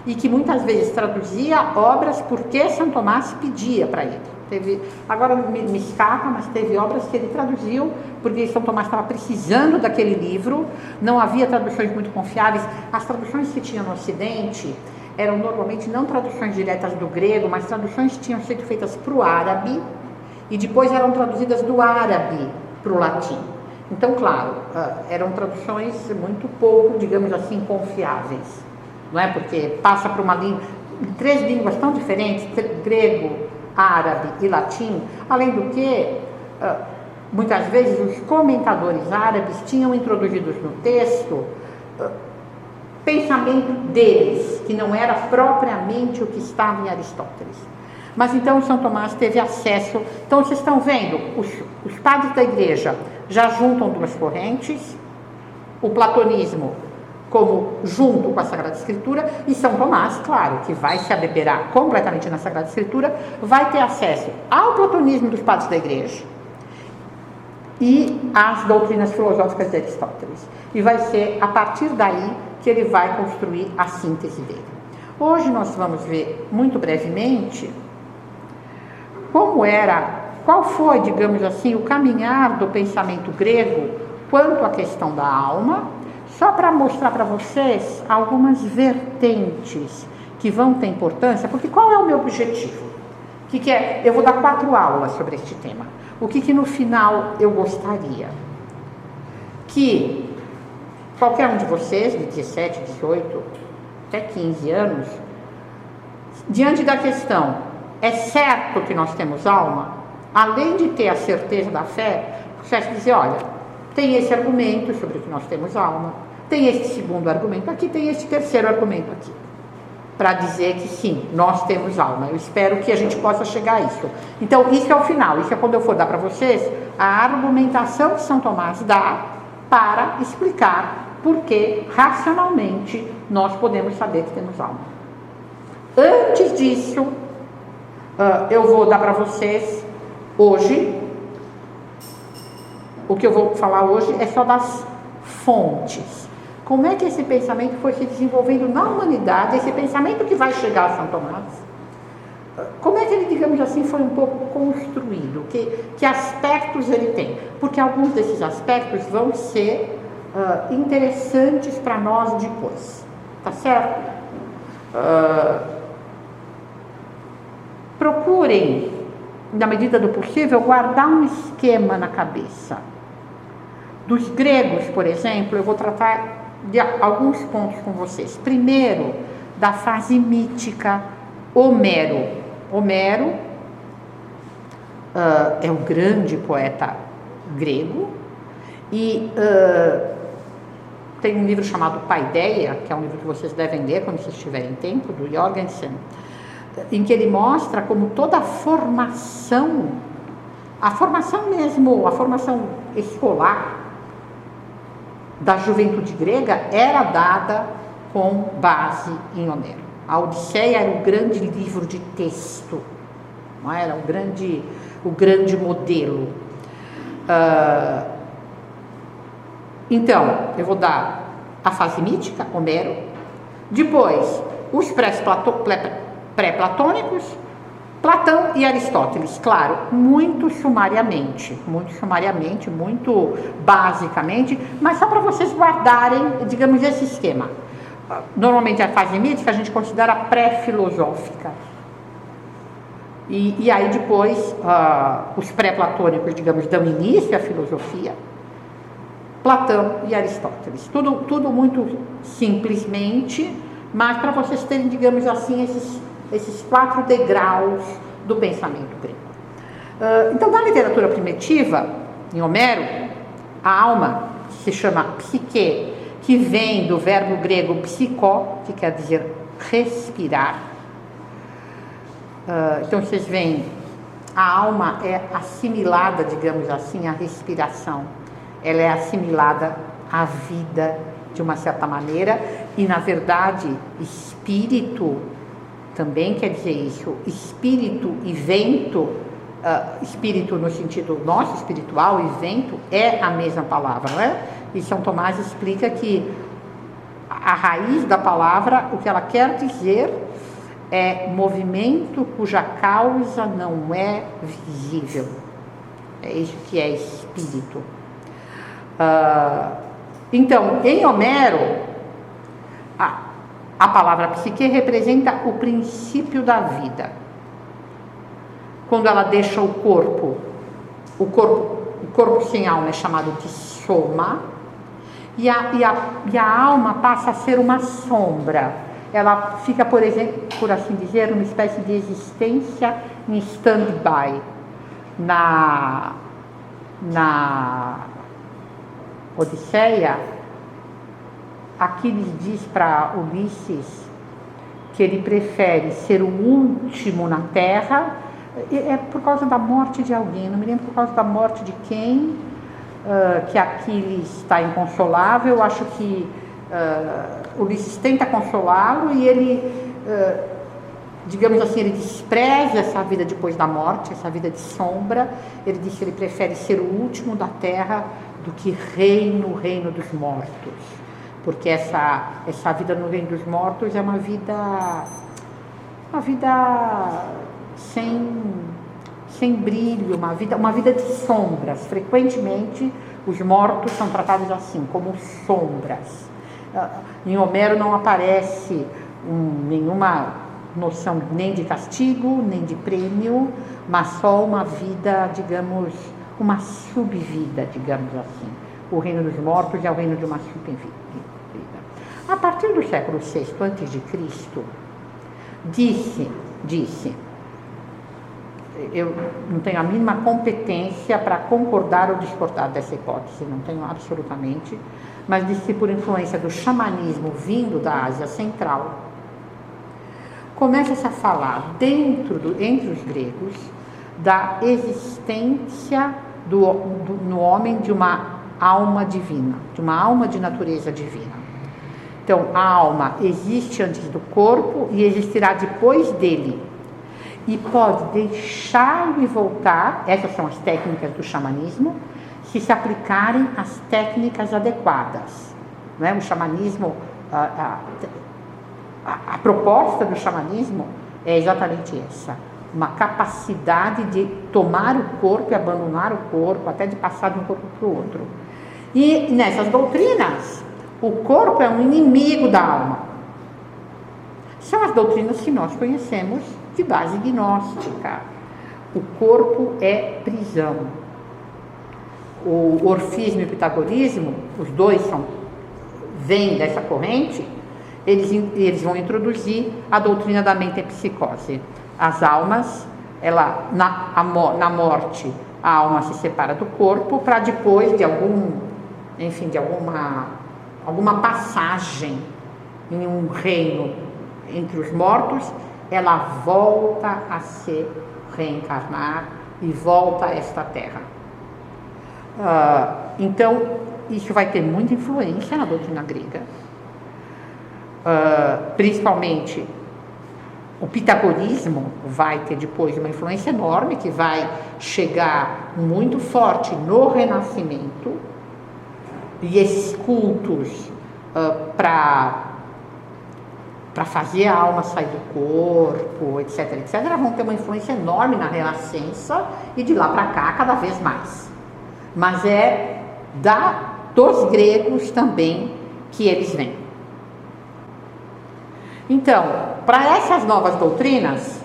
e que muitas vezes traduzia obras porque São Tomás pedia para ele. Agora me escapa, mas teve obras que ele traduziu porque São Tomás estava precisando daquele livro, não havia traduções muito confiáveis. As traduções que tinham no Ocidente eram normalmente não traduções diretas do grego, mas traduções que tinham sido feitas para o árabe e depois eram traduzidas do árabe para o latim. Então, claro, eram traduções muito pouco, digamos assim, confiáveis, não é? Porque passa por uma língua, três línguas tão diferentes, grego, árabe e latim, além do que, muitas vezes, os comentadores árabes tinham introduzidos no texto pensamento deles, que não era propriamente o que estava em Aristóteles. Mas então São Tomás teve acesso. Então vocês estão vendo, os padres da igreja já juntam duas correntes, o platonismo como junto com a Sagrada Escritura, e São Tomás, claro, que vai se abeberar completamente na Sagrada Escritura, vai ter acesso ao platonismo dos padres da igreja e às doutrinas filosóficas de Aristóteles. E vai ser a partir daí que ele vai construir a síntese dele. Hoje nós vamos ver muito brevemente qual foi, digamos assim, o caminhar do pensamento grego quanto à questão da alma, só para mostrar para vocês algumas vertentes que vão ter importância, porque qual é o meu objetivo? O que é? Eu vou dar 4 aulas sobre este tema. O que no final eu gostaria? Que qualquer um de vocês, de 17, 18, até 15 anos, diante da questão, é certo que nós temos alma? Além de ter a certeza da fé, você dizer, olha, tem esse argumento sobre que nós temos alma, tem este segundo argumento aqui, tem este terceiro argumento aqui, para dizer que sim, nós temos alma. Eu espero que a gente possa chegar a isso. Então, isso é o final, isso é quando eu for dar para vocês a argumentação que São Tomás dá para explicar por que, racionalmente, nós podemos saber que temos alma. Antes disso, eu vou dar para vocês, hoje, o que eu vou falar hoje é só das fontes. Como é que esse pensamento foi se desenvolvendo na humanidade, esse pensamento que vai chegar a São Tomás? Como é que ele, digamos assim, foi um pouco construído? Que aspectos ele tem? Porque alguns desses aspectos vão ser interessantes para nós depois. Tá certo? Procurem, na medida do possível, guardar um esquema na cabeça. Dos gregos, por exemplo, eu vou tratar de alguns pontos com vocês. Primeiro, da fase mítica, Homero. Homero é um grande poeta grego e tem um livro chamado Paideia, que é um livro que vocês devem ler quando vocês tiverem tempo, do Jorgensen, em que ele mostra como toda a formação mesmo, a formação escolar da juventude grega era dada com base em Homero. A Odisseia era o grande livro de texto, não era o grande modelo. Então, eu vou dar a fase mítica, Homero, depois os pré-platônicos, Platão e Aristóteles, claro, muito sumariamente, muito basicamente, mas só para vocês guardarem, digamos, esse esquema. Normalmente a fase mítica a gente considera pré-filosófica. E aí depois os pré-platônicos, digamos, dão início à filosofia, Platão e Aristóteles. Tudo muito simplesmente, mas para vocês terem, digamos assim, esses 4 degraus do pensamento grego. Então, na literatura primitiva, em Homero, a alma se chama psique, que vem do verbo grego psikó, que quer dizer respirar. Então, vocês veem, a alma é assimilada, digamos assim, à respiração. Ela é assimilada à vida, de uma certa maneira, e, na verdade, espírito também quer dizer isso. Espírito e vento, espírito no sentido nosso, espiritual, e vento é a mesma palavra, não é? E São Tomás explica que a raiz da palavra, o que ela quer dizer é movimento cuja causa não é visível. É isso que é espírito. Então, em Homero, a palavra psique representa o princípio da vida. Quando ela deixa o corpo sem alma é chamado de soma, e a alma passa a ser uma sombra. Ela fica, por exemplo, por assim dizer, uma espécie de existência em stand-by. Na Odisseia, Aquiles diz para Ulisses que ele prefere ser o último na terra, é por causa da morte de alguém, não me lembro por causa da morte de quem, que Aquiles está inconsolável. Eu acho que Ulisses tenta consolá-lo e ele, digamos assim, ele despreza essa vida depois da morte, essa vida de sombra. Ele diz que ele prefere ser o último da terra do que o reino dos mortos, porque essa vida no reino dos mortos é uma vida sem brilho, uma vida de sombras. Frequentemente os mortos são tratados assim, como sombras. Em Homero não aparece nenhuma noção nem de castigo, nem de prêmio, mas só uma vida, digamos, uma subvida, digamos assim. O reino dos mortos é o reino de uma subvida. A partir do século VI a.C., disse, eu não tenho a mínima competência para concordar ou discordar dessa hipótese, não tenho absolutamente, mas disse por influência do xamanismo vindo da Ásia Central, começa-se a falar entre os gregos da existência no homem de uma alma divina, de uma alma de natureza divina. Então, a alma existe antes do corpo e existirá depois dele. E pode deixá-lo e voltar, essas são as técnicas do xamanismo, se aplicarem as técnicas adequadas. Não é? O xamanismo, a proposta do xamanismo é exatamente essa. Uma capacidade de tomar o corpo e abandonar o corpo, até de passar de um corpo para o outro. E nessas doutrinas, o corpo é um inimigo da alma. São as doutrinas que nós conhecemos de base gnóstica. O corpo é prisão. O orfismo e o pitagorismo, os dois vêm dessa corrente, eles vão introduzir a doutrina da mentempsicose. As almas, na morte, a alma se separa do corpo para depois de alguma passagem em um reino entre os mortos, ela volta a se reencarnar e volta a esta terra. Então, isso vai ter muita influência na doutrina grega, principalmente o pitagorismo vai ter depois uma influência enorme, que vai chegar muito forte no Renascimento, e esses cultos para fazer a alma sair do corpo, etc, vão ter uma influência enorme na Renascença e de lá para cá cada vez mais. Mas é dos gregos também que eles vêm. Então, para essas novas doutrinas,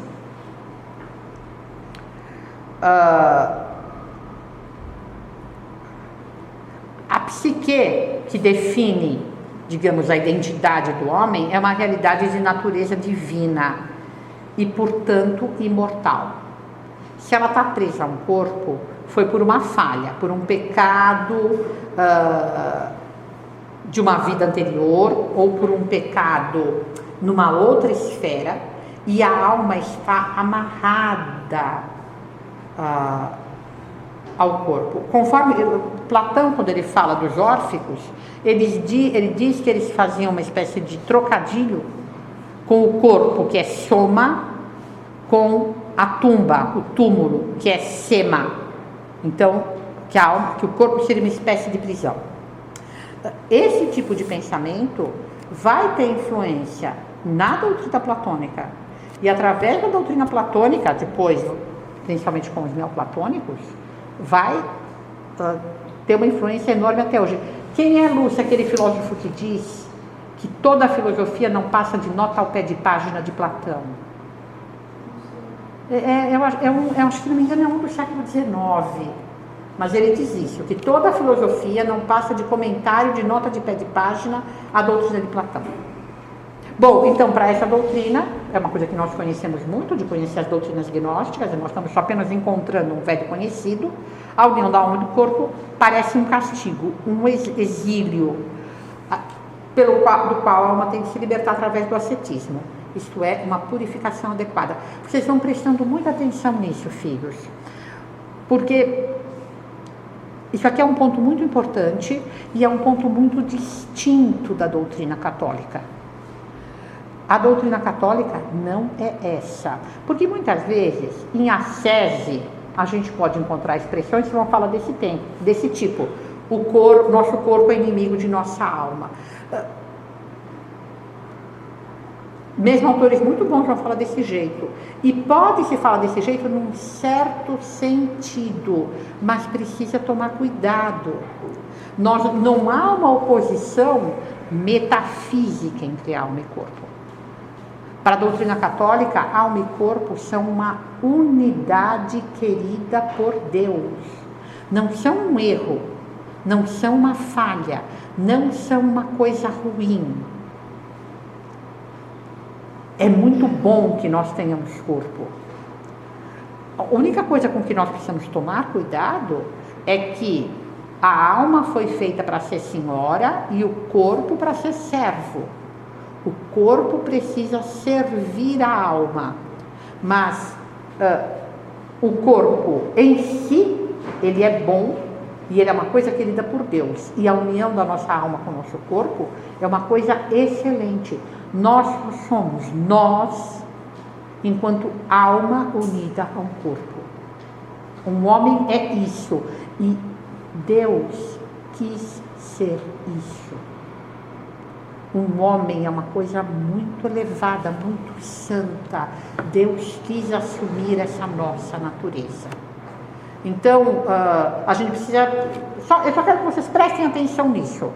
a psique que define, digamos, a identidade do homem é uma realidade de natureza divina e, portanto, imortal. Se ela está presa a um corpo, foi por uma falha, por um pecado de uma vida anterior ou por um pecado numa outra esfera, e a alma está amarrada ao corpo. Conforme Platão, quando ele fala dos órficos, ele diz que eles faziam uma espécie de trocadilho com o corpo, que é soma, com a tumba, o túmulo, que é sema. Então, que o corpo seria uma espécie de prisão. Esse tipo de pensamento vai ter influência na doutrina platônica, e através da doutrina platônica, depois, principalmente com os neoplatônicos, vai ter uma influência enorme até hoje. Quem é Lúcio, aquele filósofo que diz que toda a filosofia não passa de nota ao pé de página de Platão? Acho que não me engano, é um do século XIX, mas ele diz isso, que toda a filosofia não passa de comentário de nota de pé de página à doutrina de Platão. Bom, então, para essa doutrina, é uma coisa que nós conhecemos muito, de conhecer as doutrinas gnósticas, nós estamos só apenas encontrando um velho conhecido. A união da alma e do corpo parece um castigo, um exílio, do qual a alma tem que se libertar através do ascetismo. Isto é, uma purificação adequada. Vocês vão prestando muita atenção nisso, filhos, porque isso aqui é um ponto muito importante e é um ponto muito distinto da doutrina católica. A doutrina católica não é essa, porque muitas vezes em ascese a gente pode encontrar expressões que vão falar desse tipo. Nosso corpo é inimigo de nossa alma. Mesmo autores muito bons vão falar desse jeito. E pode-se falar desse jeito num certo sentido, mas precisa tomar cuidado. Não há uma oposição metafísica entre alma e corpo. Para a doutrina católica, alma e corpo são uma unidade querida por Deus. Não são um erro, não são uma falha, não são uma coisa ruim. É muito bom que nós tenhamos corpo. A única coisa com que nós precisamos tomar cuidado é que a alma foi feita para ser senhora e o corpo para ser servo. O corpo precisa servir a alma, mas o corpo em si, ele é bom e ele é uma coisa querida por Deus. E a união da nossa alma com o nosso corpo é uma coisa excelente. Nós somos enquanto alma unida a um corpo. Um homem é isso e Deus quis ser isso. Um homem é uma coisa muito elevada, muito santa. Deus quis assumir essa nossa natureza. Então, a gente precisa... eu só quero que vocês prestem atenção nisso.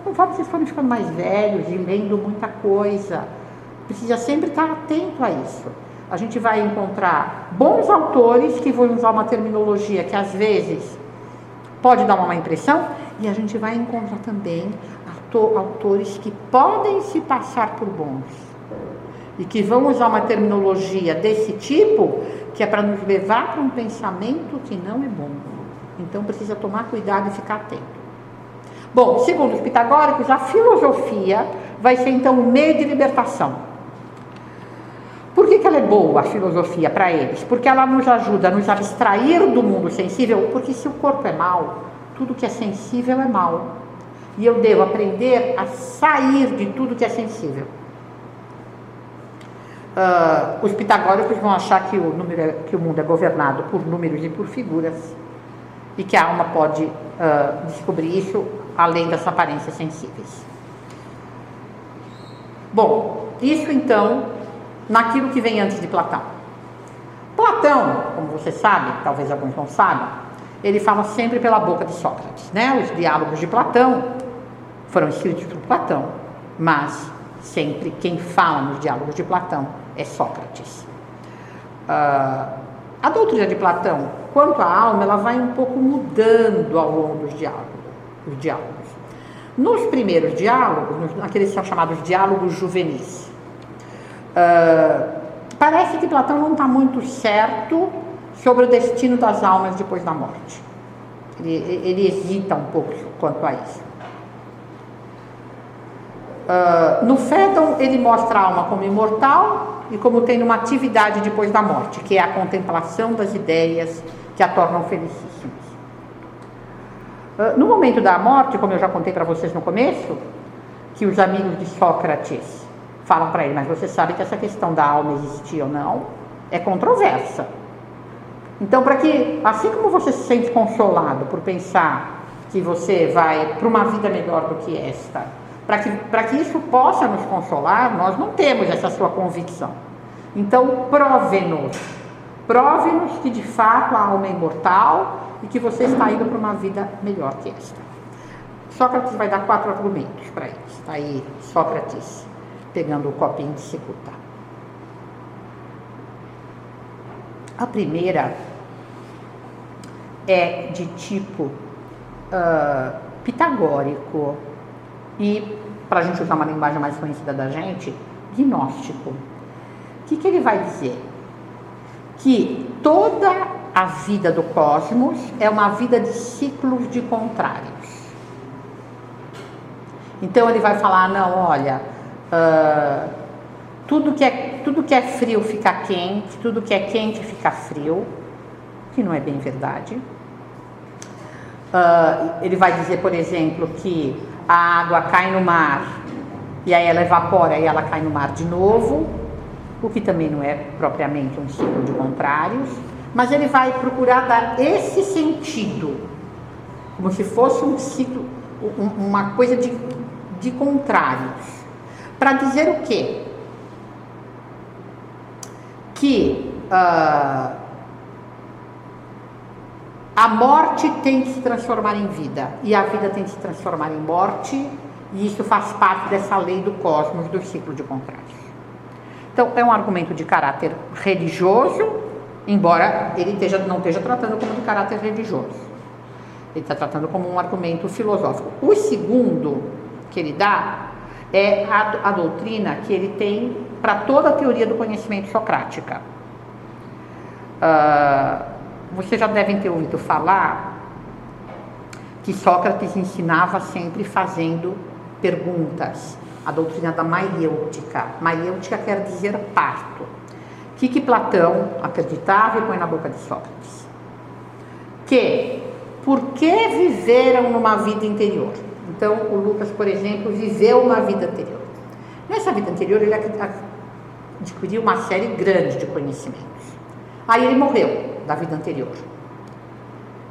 Conforme vocês forem ficando mais velhos e lendo muita coisa, precisa sempre estar atento a isso. A gente vai encontrar bons autores que vão usar uma terminologia que às vezes pode dar uma má impressão, e a gente vai encontrar também autores que podem se passar por bons e que vão usar uma terminologia desse tipo, que é para nos levar para um pensamento que não é bom. Então precisa tomar cuidado e ficar atento. Bom, segundo os pitagóricos, a filosofia vai ser então um meio de libertação. Por que ela é boa, a filosofia, para eles? Porque ela nos ajuda a nos abstrair do mundo sensível, porque se o corpo é mau, tudo que é sensível é mau. E eu devo aprender a sair de tudo que é sensível. Os pitagóricos vão achar que o mundo é governado por números e por figuras, e que a alma pode descobrir isso além das aparências sensíveis. Bom, isso então naquilo que vem antes de Platão. Platão, como você sabe, talvez alguns não saibam, ele fala sempre pela boca de Sócrates, né? Os diálogos de Platão foram escritos por Platão, mas sempre quem fala nos diálogos de Platão é Sócrates. A doutrina de Platão, quanto à alma, ela vai um pouco mudando ao longo dos diálogos. Nos primeiros diálogos, naqueles que são chamados diálogos juvenis, parece que Platão não está muito certo sobre o destino das almas depois da morte. Ele hesita um pouco quanto a isso. No Fédon, ele mostra a alma como imortal e como tendo uma atividade depois da morte, que é a contemplação das ideias que a tornam felicíssimas. No momento da morte, como eu já contei para vocês no começo, que os amigos de Sócrates falam para ele, mas você sabe que essa questão da alma existir ou não é controversa. Então, para que, assim como você se sente consolado por pensar que você vai para uma vida melhor do que esta, para que isso possa nos consolar, nós não temos essa sua convicção. Então, prove-nos que de fato a alma é imortal e que você está indo para uma vida melhor que esta. Sócrates vai dar 4 argumentos para isso. Está aí Sócrates pegando o copinho de cicuta. A primeira é de tipo pitagórico e, para a gente usar uma linguagem mais conhecida da gente, gnóstico. O que ele vai dizer? Que toda a vida do cosmos é uma vida de ciclos de contrários. Então ele vai falar, não, olha, tudo que é frio fica quente, tudo que é quente fica frio, que não é bem verdade. Ele vai dizer, por exemplo, que a água cai no mar e aí ela evapora e ela cai no mar de novo, o que também não é propriamente um ciclo de contrários, mas ele vai procurar dar esse sentido, como se fosse um ciclo, uma coisa de contrários, para dizer o quê? Que a morte tem que se transformar em vida e a vida tem que se transformar em morte, e isso faz parte dessa lei do cosmos, do ciclo de contrários. Então, é um argumento de caráter religioso, embora ele não esteja tratando como de caráter religioso. Ele está tratando como um argumento filosófico. O segundo que ele dá é a doutrina que ele tem para toda a teoria do conhecimento socrática. Vocês já devem ter ouvido falar que Sócrates ensinava sempre fazendo perguntas. A doutrina da maiêutica. Maiêutica quer dizer parto. O que Platão acreditava e põe na boca de Sócrates? Por que viveram numa vida interior? Então, o Lucas, por exemplo, viveu uma vida anterior. Nessa vida anterior, ele adquiriu uma série grande de conhecimentos. Aí ele morreu da vida anterior.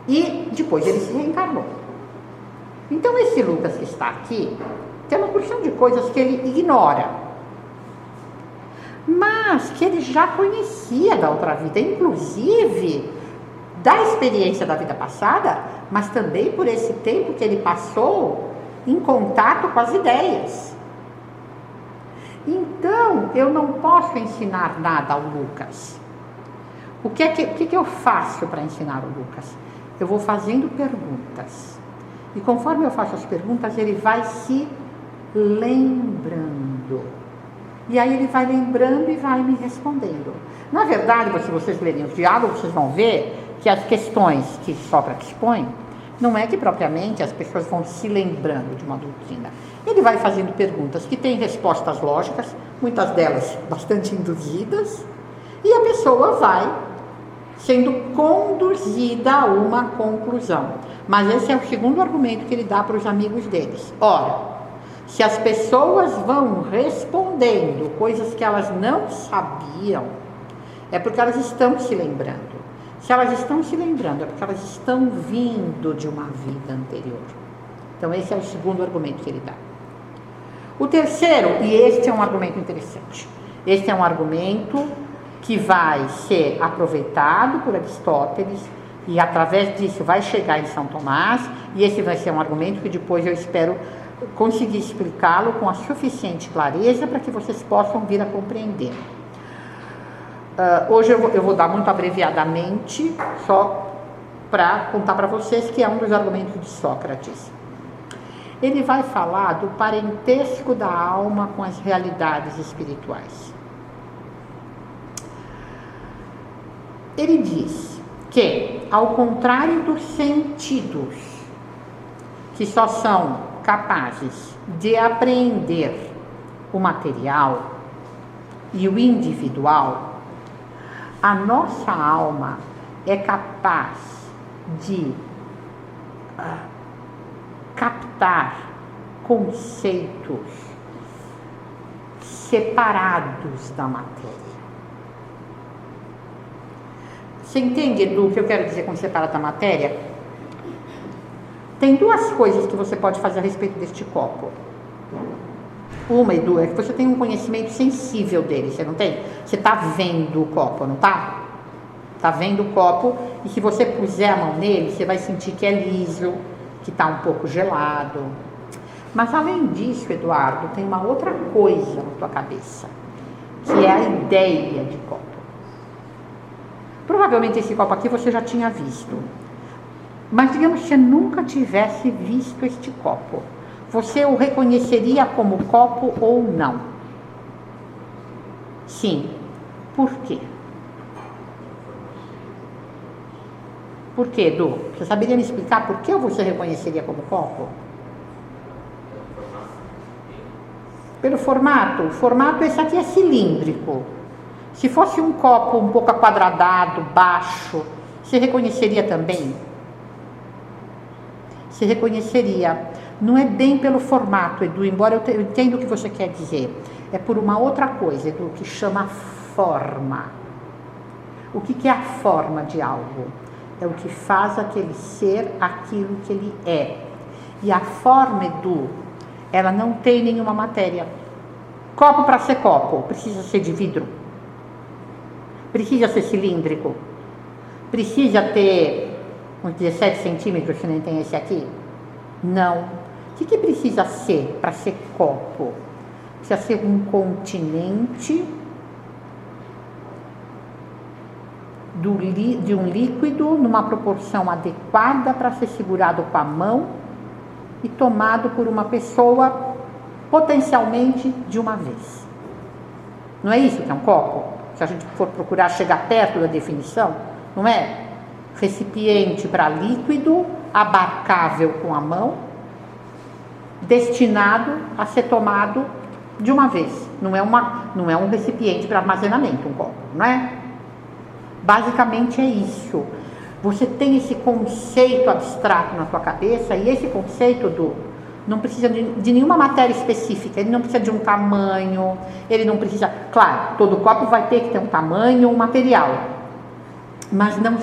E depois ele se reencarnou. Então, esse Lucas que está aqui tem uma porção de coisas que ele ignora, mas que ele já conhecia da outra vida, inclusive da experiência da vida passada, mas também por esse tempo que ele passou em contato com as ideias. Então, eu não posso ensinar nada ao Lucas. O que eu faço para ensinar o Lucas? Eu vou fazendo perguntas. E conforme eu faço as perguntas, ele vai se lembrando. E aí ele vai lembrando e vai me respondendo. Na verdade, se vocês lerem os diálogos, vocês vão ver que as questões que Sócrates põe, não é que propriamente as pessoas vão se lembrando de uma doutrina. Ele vai fazendo perguntas que têm respostas lógicas, muitas delas bastante induzidas, e a pessoa vai sendo conduzida a uma conclusão. Mas esse é o segundo argumento que ele dá para os amigos deles. Ora, se as pessoas vão respondendo coisas que elas não sabiam, é porque elas estão se lembrando. Se elas estão se lembrando, é porque elas estão vindo de uma vida anterior. Então, esse é o segundo argumento que ele dá. O terceiro, e este é um argumento interessante, este é um argumento que vai ser aproveitado por Aristóteles e, através disso, vai chegar em São Tomás, e esse vai ser um argumento que depois eu espero conseguir explicá-lo com a suficiente clareza para que vocês possam vir a compreender. Hoje eu vou dar muito abreviadamente, só para contar para vocês que é um dos argumentos de Sócrates. Ele vai falar do parentesco da alma com as realidades espirituais. Ele diz que, ao contrário dos sentidos, que só são capazes de apreender o material e o individual, a nossa alma é capaz de captar conceitos separados da matéria. Você entende, Edu, o que eu quero dizer com separado da matéria? Tem duas coisas que você pode fazer a respeito deste copo. Uma, Edu, é que você tem um conhecimento sensível dele, você não tem? Você está vendo o copo, não está? Está vendo o copo, e se você puser a mão nele, você vai sentir que é liso, que está um pouco gelado. Mas além disso, Eduardo, tem uma outra coisa na tua cabeça, que é a ideia de copo. Provavelmente esse copo aqui você já tinha visto. Mas digamos que você nunca tivesse visto este copo. Você o reconheceria como copo ou não? Sim. Por quê? Por quê, Edu? Você saberia me explicar por que você reconheceria como copo? Pelo formato. O formato, esse aqui é cilíndrico. Se fosse um copo um pouco aquadradado, baixo, você reconheceria também? Você reconheceria. Não é bem pelo formato, Edu, embora eu entenda o que você quer dizer. É por uma outra coisa, Edu, que chama forma. O que é a forma de algo? É o que faz aquele ser aquilo que ele é. E a forma, Edu, ela não tem nenhuma matéria. Copo para ser copo, precisa ser de vidro. Precisa ser cilíndrico. Precisa ter uns 17 centímetros, se nem tem esse aqui? Não. O que precisa ser para ser copo? Precisa ser um continente de um líquido numa proporção adequada para ser segurado com a mão e tomado por uma pessoa potencialmente de uma vez. Não é isso que é um copo? Se a gente for procurar chegar perto da definição, não é? Recipiente para líquido, abarcável com a mão, destinado a ser tomado de uma vez. Não é um recipiente para armazenamento, um copo, não é? Basicamente é isso. Você tem esse conceito abstrato na tua cabeça, e esse conceito não precisa de nenhuma matéria específica, ele não precisa de um tamanho, ele não precisa... Claro, todo copo vai ter que ter um tamanho, um material, mas não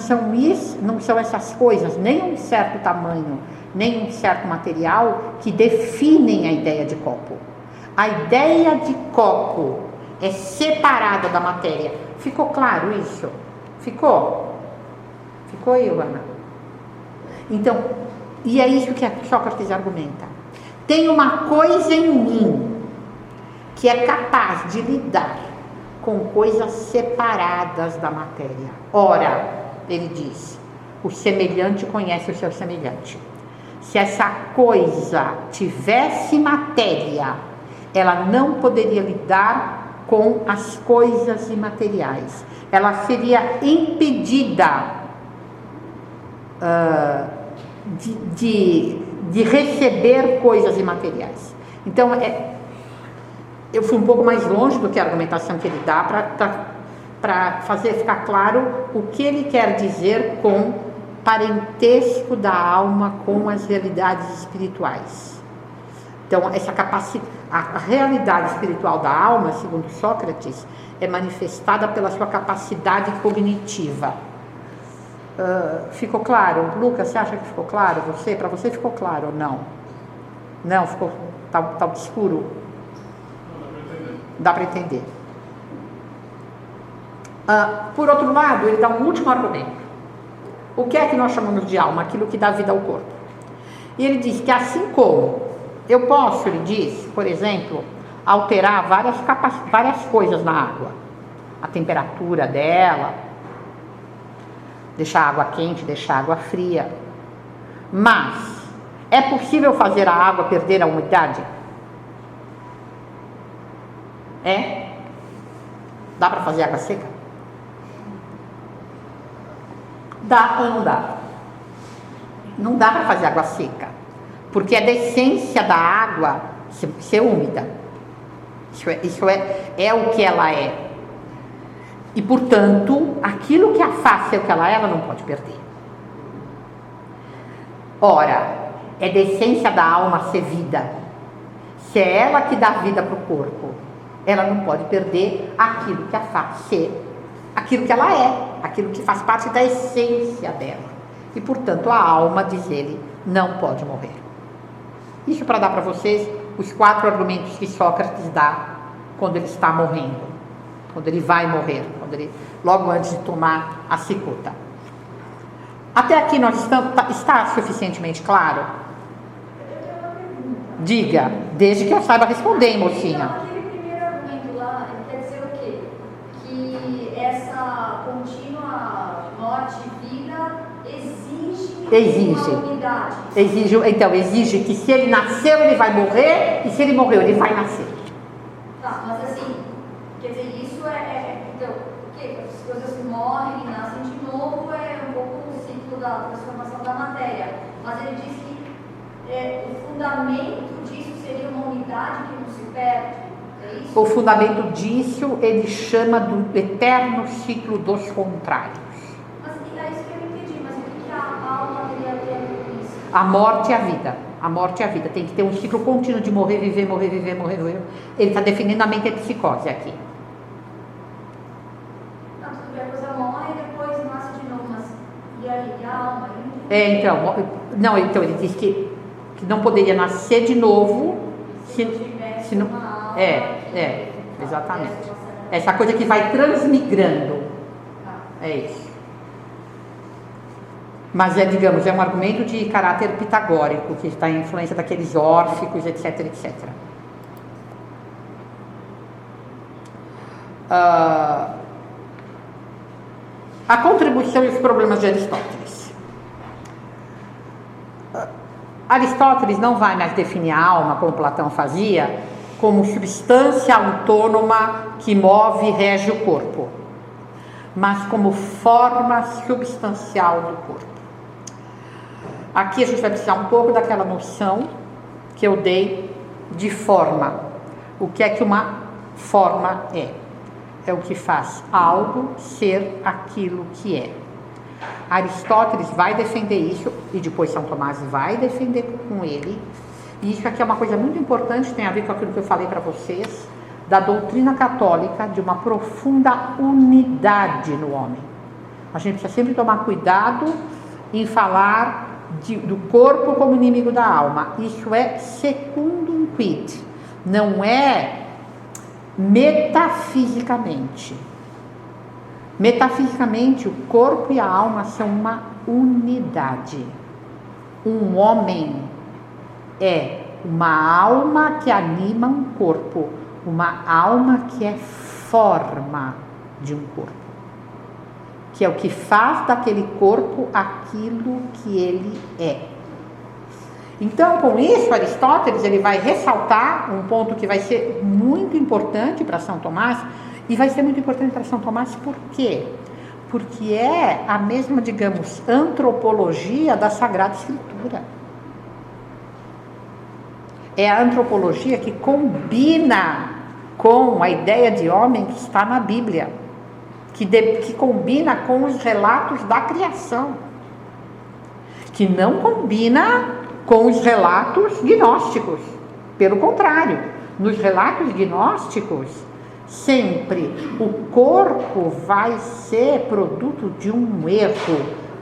são essas coisas, nem um certo tamanho, nem um certo material, que definem a ideia de copo. A ideia de copo é separada da matéria. Ficou claro isso? Ficou? Ficou, Ilana? Então, e é isso que Sócrates argumenta. Tem uma coisa em mim que é capaz de lidar com coisas separadas da matéria. Ora, ele diz, o semelhante conhece o seu semelhante. Se essa coisa tivesse matéria, ela não poderia lidar com as coisas imateriais. Ela seria impedida de receber coisas imateriais. Então, eu fui um pouco mais longe do que a argumentação que ele dá para fazer ficar claro o que ele quer dizer com parentesco da alma com as realidades espirituais. Então, a realidade espiritual da alma, segundo Sócrates, é manifestada pela sua capacidade cognitiva. Ficou claro? Lucas, você acha que ficou claro? Para você ficou claro ou não? Não, ficou, tá obscuro? Dá para entender. Por outro lado, ele dá um último argumento. O que é que nós chamamos de alma? Aquilo que dá vida ao corpo. E ele diz que assim como eu posso, ele diz, por exemplo, alterar várias coisas na água. A temperatura dela, deixar a água quente, deixar a água fria. Mas é possível fazer a água perder a umidade? É? Dá para fazer água seca? Dá ou não dá? Não dá para fazer água seca, porque é da essência da água ser úmida. Isso é o que ela é. E, portanto, aquilo que a faz ser o que ela não pode perder. Ora, é da essência da alma ser vida. Se é ela que dá vida para o corpo, ela não pode perder aquilo que a faz ser, aquilo que ela é, aquilo que faz parte da essência dela. E, portanto, a alma, diz ele, não pode morrer. Isso para dar para vocês os 4 argumentos que Sócrates dá quando ele está morrendo, quando ele vai morrer, logo antes de tomar a cicuta. Até aqui nós está suficientemente claro? Diga, desde que eu saiba responder, mocinha. Aquele primeiro argumento lá, quer dizer o quê? Que essa contínua morte e vida exige uma unidade. Exige que se ele nasceu, ele vai morrer, e se ele morreu, ele vai nascer. Tá, mas assim, quer dizer, isso então, porque as coisas morrem e nascem de novo, é um pouco o ciclo da transformação da matéria. Mas ele diz que o fundamento disso seria uma unidade que não se perde, é isso? O fundamento disso ele chama do eterno ciclo dos contrários. Mas é isso que eu não entendi, mas o que a alma teria a ver com isso? A morte e a vida. A morte e a vida. Tem que ter um ciclo contínuo de morrer, viver, morrer, viver, morrer, viver. Ele está definindo a metempsicose aqui. Não, tudo bem, a coisa morre e depois nasce de novo, mas e aí, a alma? Então ele diz que não poderia nascer de novo se não. Uma alma Exatamente. Essa coisa que vai transmigrando. É isso. Mas digamos, é um argumento de caráter pitagórico, que está em influência daqueles órficos, etc, etc. A contribuição e os problemas de Aristóteles. Aristóteles não vai mais definir a alma, como Platão fazia, como substância autônoma que move e rege o corpo, mas como forma substancial do corpo. Aqui a gente vai precisar um pouco daquela noção que eu dei de forma. O que é que uma forma é? É o que faz algo ser aquilo que é. Aristóteles vai defender isso, e depois São Tomás vai defender com ele. E isso aqui é uma coisa muito importante, tem a ver com aquilo que eu falei para vocês, da doutrina católica, de uma profunda unidade no homem. A gente precisa sempre tomar cuidado em falar do corpo como inimigo da alma. Isso é secundum quid, não é metafisicamente. Metafisicamente, o corpo e a alma são uma unidade. Um homem é uma alma que anima um corpo, uma alma que é forma de um corpo, que é o que faz daquele corpo aquilo que ele é. Então, com isso, Aristóteles ele vai ressaltar um ponto que vai ser muito importante para São Tomás, e vai ser muito importante para São Tomás por quê? Porque é a mesma, digamos, antropologia da Sagrada Escritura. É a antropologia que combina com a ideia de homem que está na Bíblia, que combina com os relatos da criação, que não combina com os relatos gnósticos. Pelo contrário, nos relatos gnósticos, sempre o corpo vai ser produto de um erro,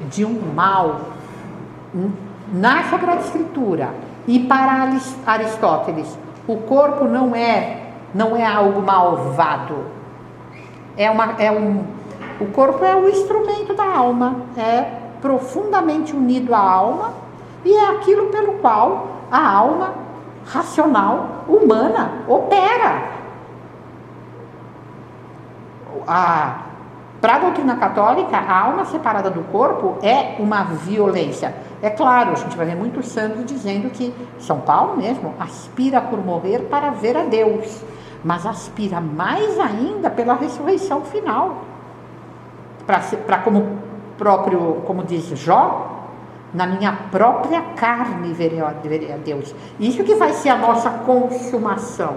de um mal. Na Sagrada Escritura e para Aristóteles, o corpo não é algo malvado. O corpo é o instrumento da alma, é profundamente unido à alma e é aquilo pelo qual a alma racional humana opera. Para a doutrina católica, a alma separada do corpo é uma violência. É claro, a gente vai ver muitos santos dizendo que São Paulo mesmo aspira por morrer para ver a Deus, mas aspira mais ainda pela ressurreição final, para como diz Jó, na minha própria carne verei a Deus. Isso que vai ser a nossa consumação.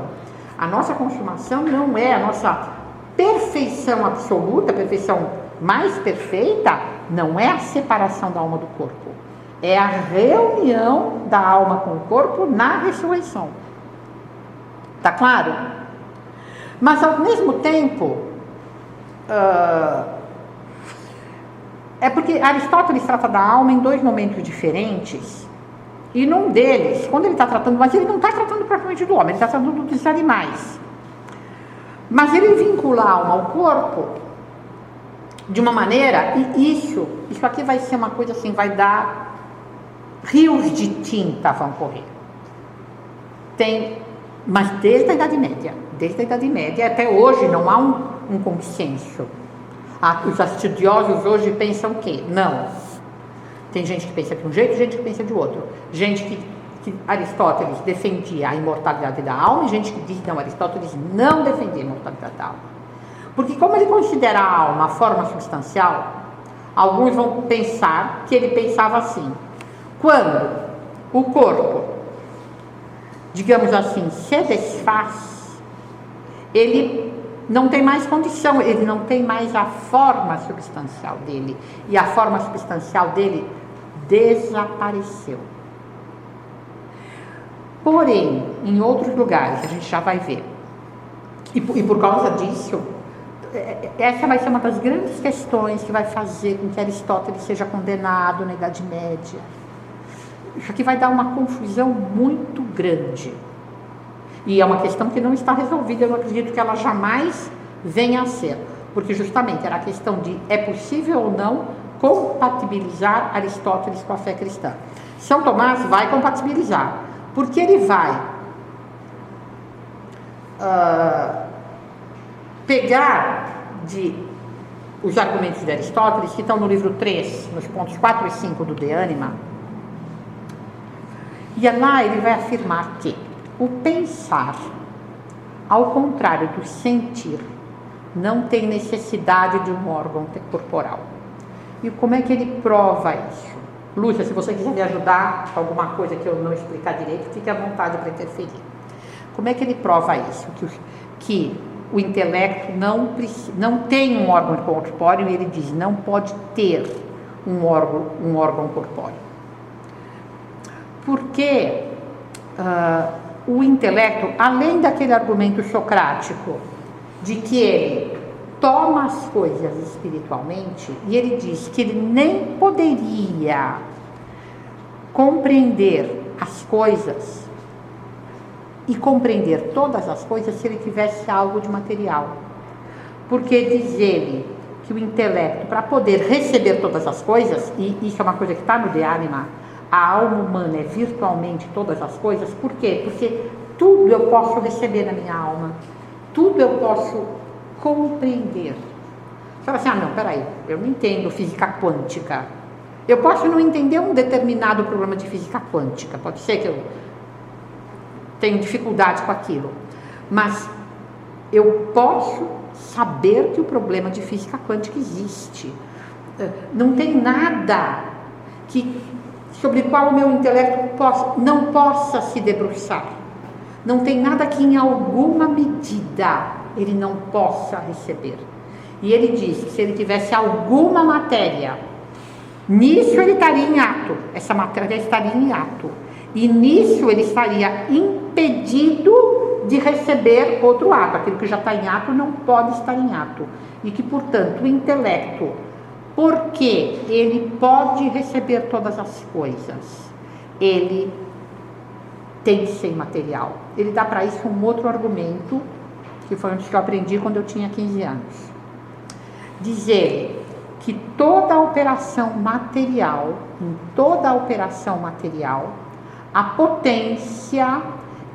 A nossa consumação não é a nossa perfeição absoluta, a perfeição mais perfeita, não é a separação da alma do corpo. É a reunião da alma com o corpo na ressurreição. Tá claro? Mas, ao mesmo tempo, é porque Aristóteles trata da alma em dois momentos diferentes, e num deles, quando ele está tratando, mas ele não está tratando propriamente do homem, ele está tratando dos animais. Mas ele vincula a alma ao corpo de uma maneira, e isso aqui vai ser uma coisa assim, vai dar rios de tinta vão correr. Mas desde a Idade Média até hoje não há um consenso. Os estudiosos hoje pensam que não. Tem gente que pensa de um jeito, gente que pensa de outro. Gente que Aristóteles defendia a imortalidade da alma e gente que diz que não, Aristóteles não defendia a imortalidade da alma. Porque como ele considera a alma a forma substancial, alguns vão pensar que ele pensava assim: quando o corpo, digamos assim, se desfaz, ele não tem mais condição, ele não tem mais a forma substancial dele, e a forma substancial dele desapareceu. Porém, em outros lugares, a gente já vai ver, e por causa disso, essa vai ser uma das grandes questões que vai fazer com que Aristóteles seja condenado na Idade Média. Isso aqui vai dar uma confusão muito grande. E é uma questão que não está resolvida, eu não acredito que ela jamais venha a ser. Porque justamente era a questão de é possível ou não compatibilizar Aristóteles com a fé cristã. São Tomás vai compatibilizar, porque ele vai pegar os argumentos de Aristóteles, que estão no livro 3, nos pontos 4 e 5 do De Anima, e lá ele vai afirmar que o pensar, ao contrário do sentir, não tem necessidade de um órgão corporal. E como é que ele prova isso? Lúcia, se você quiser me ajudar com alguma coisa que eu não explicar direito, fique à vontade para interferir. Como é que ele prova isso? Que o intelecto não tem um órgão corpóreo, e ele diz, não pode ter um órgão corpóreo. Porque o intelecto, além daquele argumento socrático de que ele toma as coisas espiritualmente, e ele diz que ele nem poderia compreender as coisas e compreender todas as coisas se ele tivesse algo de material. Porque diz ele que o intelecto, para poder receber todas as coisas, e isso é uma coisa que está no De Anima, a alma humana é virtualmente todas as coisas. Por quê? Porque tudo eu posso receber na minha alma, tudo eu posso compreender. Você fala assim, não, peraí, eu não entendo física quântica. Eu posso não entender um determinado problema de física quântica, pode ser que eu tenho dificuldade com aquilo, mas eu posso saber que o problema de física quântica existe. Não tem nada sobre o qual o meu intelecto não possa se debruçar. Não tem nada que em alguma medida ele não possa receber. E ele diz que se ele tivesse alguma matéria, nisso ele estaria em ato, essa matéria estaria em ato, e nisso ele estaria impedido de receber outro ato. Aquilo que já está em ato não pode estar em ato, e que, portanto, o intelecto, porque ele pode receber todas as coisas, ele tem que ser imaterial. Ele dá para isso um outro argumento, que foi um que eu aprendi quando eu tinha 15 anos. Dizer que toda operação material, em toda operação material, a potência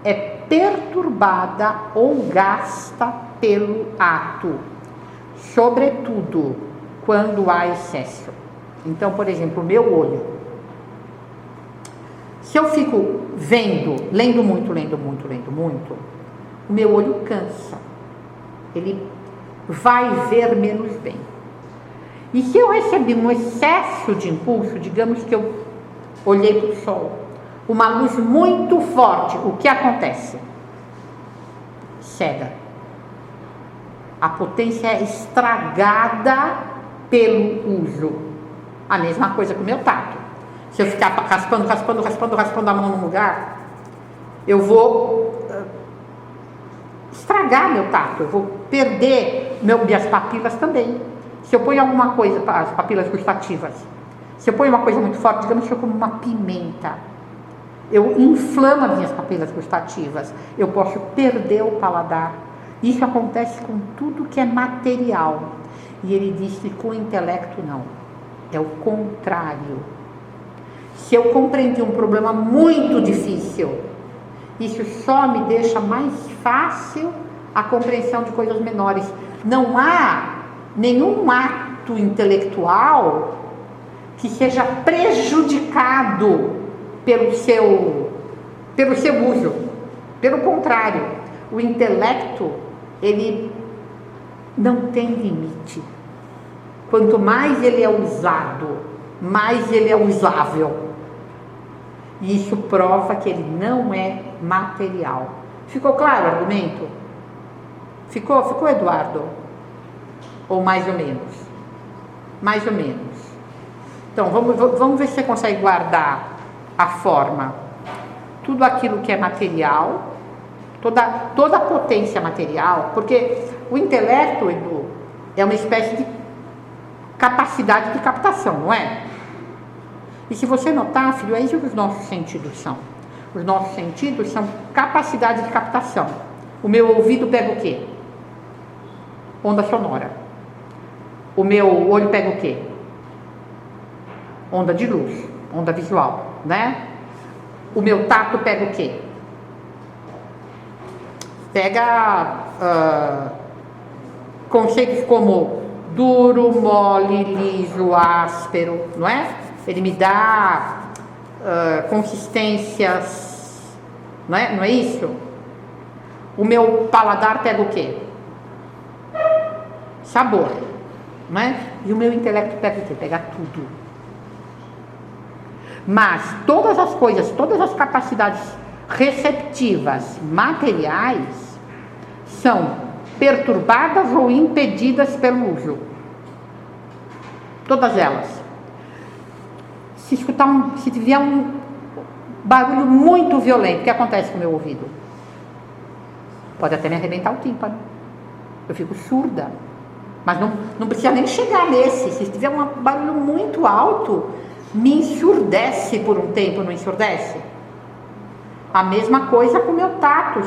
é perturbada ou gasta pelo ato, sobretudo quando há excesso. Então, por exemplo, o meu olho, se eu fico lendo muito, o meu olho cansa, ele vai ver menos bem. E se eu recebi um excesso de impulso, digamos que eu olhei para o sol, uma luz muito forte, o que acontece? Cega. A potência é estragada pelo uso. A mesma coisa com o meu tato. Se eu ficar raspando a mão num lugar, eu vou estragar meu tato, eu vou perder minhas papilas também. Se eu ponho alguma coisa, as papilas gustativas, se eu ponho uma coisa muito forte, digamos que eu como uma pimenta, eu inflamo as minhas papilas gustativas, eu posso perder o paladar. Isso acontece com tudo que é material. E ele diz que com o intelecto não, é o contrário. Se eu compreendi um problema muito difícil, isso só me deixa mais fácil a compreensão de coisas menores. Não há nenhum ato intelectual que seja prejudicado pelo seu uso. Pelo contrário, o intelecto, ele não tem limite. Quanto mais ele é usado, mais ele é usável. E isso prova que ele não é material. Ficou claro o argumento? Ficou, Eduardo? Ou mais ou menos? Mais ou menos. Então, vamos ver se você consegue guardar a forma. Tudo aquilo que é material, toda a potência material, porque o intelecto, Edu, é uma espécie de capacidade de captação, não é? E se você notar, filho, é isso que os nossos sentidos são. Os nossos sentidos são capacidade de captação. O meu ouvido pega o quê? Onda sonora. O meu olho pega o quê? Onda de luz, onda visual, né? O meu tato pega o quê? Pega conceitos como duro, mole, liso, áspero, não é? Ele me dá consistências, não é isso? O meu paladar pega o quê? Sabor, não é? E o meu intelecto pega o quê? Pega tudo. Mas todas as coisas, todas as capacidades receptivas materiais são perturbadas ou impedidas pelo uso. Todas elas. Se tiver um barulho muito violento, o que acontece com o meu ouvido? Pode até me arrebentar o tímpano. Eu fico surda. Mas não precisa nem chegar nesse. Se tiver um barulho muito alto, me ensurdece por um tempo, não ensurdece? A mesma coisa com o meu tato.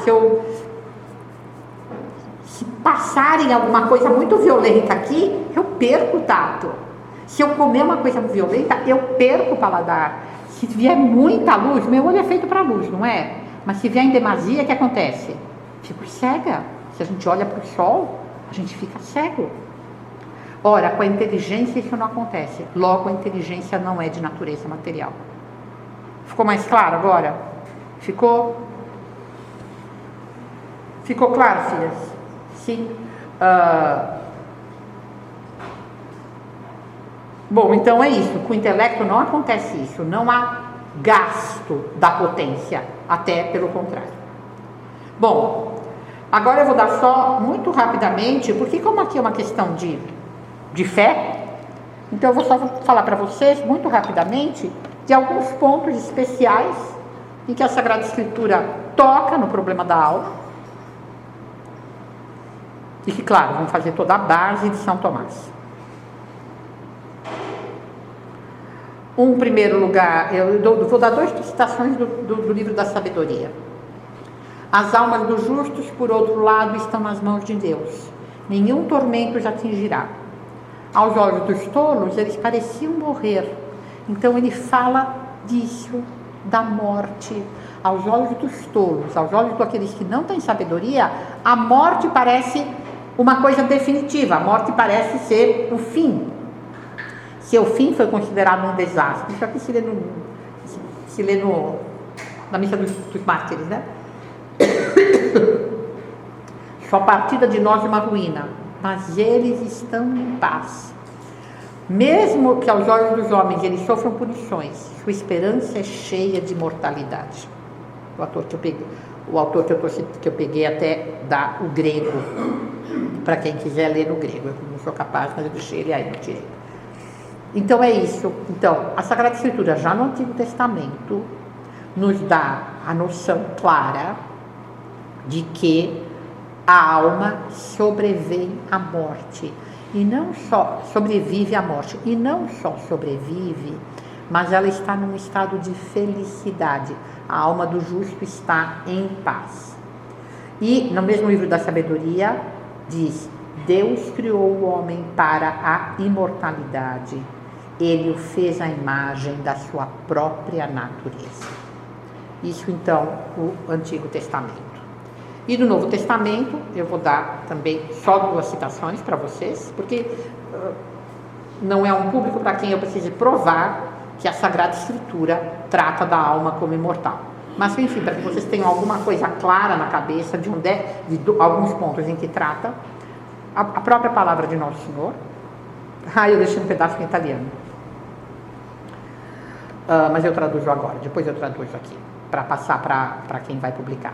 Se passarem alguma coisa muito violenta aqui, eu perco o tato. Se eu comer uma coisa violenta, eu perco o paladar. Se vier muita luz, meu olho é feito para luz, não é? Mas se vier em demasia, o que acontece? Fico cega. Se a gente olha para o sol, a gente fica cego. Ora, com a inteligência isso não acontece. Logo, a inteligência não é de natureza material. Ficou mais claro agora? Ficou? Ficou claro, filhas? Sim. Bom, então é isso. Com o intelecto não acontece isso. Não há gasto da potência. Até pelo contrário. Bom, agora eu vou dar só muito rapidamente, porque como aqui é uma questão de fé, então eu vou só falar para vocês muito rapidamente de alguns pontos especiais em que a Sagrada Escritura toca no problema da alma e que, claro, vão fazer toda a base de São Tomás. Em primeiro lugar, eu vou dar 2 citações do livro da sabedoria. As almas dos justos, por outro lado, estão nas mãos de Deus. Nenhum tormento os atingirá. Aos olhos dos tolos, eles pareciam morrer. Então ele fala disso, da morte. Aos olhos dos tolos, aos olhos daqueles que não têm sabedoria, a morte parece uma coisa definitiva. A morte parece ser o fim. Seu fim foi considerado um desastre. Isso aqui se lê na missa dos mártires, né? Só a partida de nós uma ruína, mas eles estão em paz. Mesmo que aos olhos dos homens eles sofram punições, sua esperança é cheia de mortalidade. O autor que eu peguei até o grego, para quem quiser ler no grego. Eu não sou capaz, mas eu deixei ele aí, não tirei. Então é isso. Então, a Sagrada Escritura, já no Antigo Testamento, nos dá a noção clara de que a alma sobrevive à morte. E não só sobrevive à morte, e não só sobrevive, mas ela está num estado de felicidade. A alma do justo está em paz. E no mesmo livro da sabedoria diz: Deus criou o homem para a imortalidade. Ele o fez à imagem da sua própria natureza. Isso então o Antigo Testamento. E do Novo Testamento eu vou dar também só 2 citações para vocês, porque não é um público para quem eu precise provar que a Sagrada Escritura trata da alma como imortal. Mas enfim, para que vocês tenham alguma coisa clara na cabeça de alguns pontos em que trata, a própria palavra de Nosso Senhor. Eu deixei um pedaço em italiano. Mas eu traduzo agora, depois eu traduzo aqui, para passar para quem vai publicar.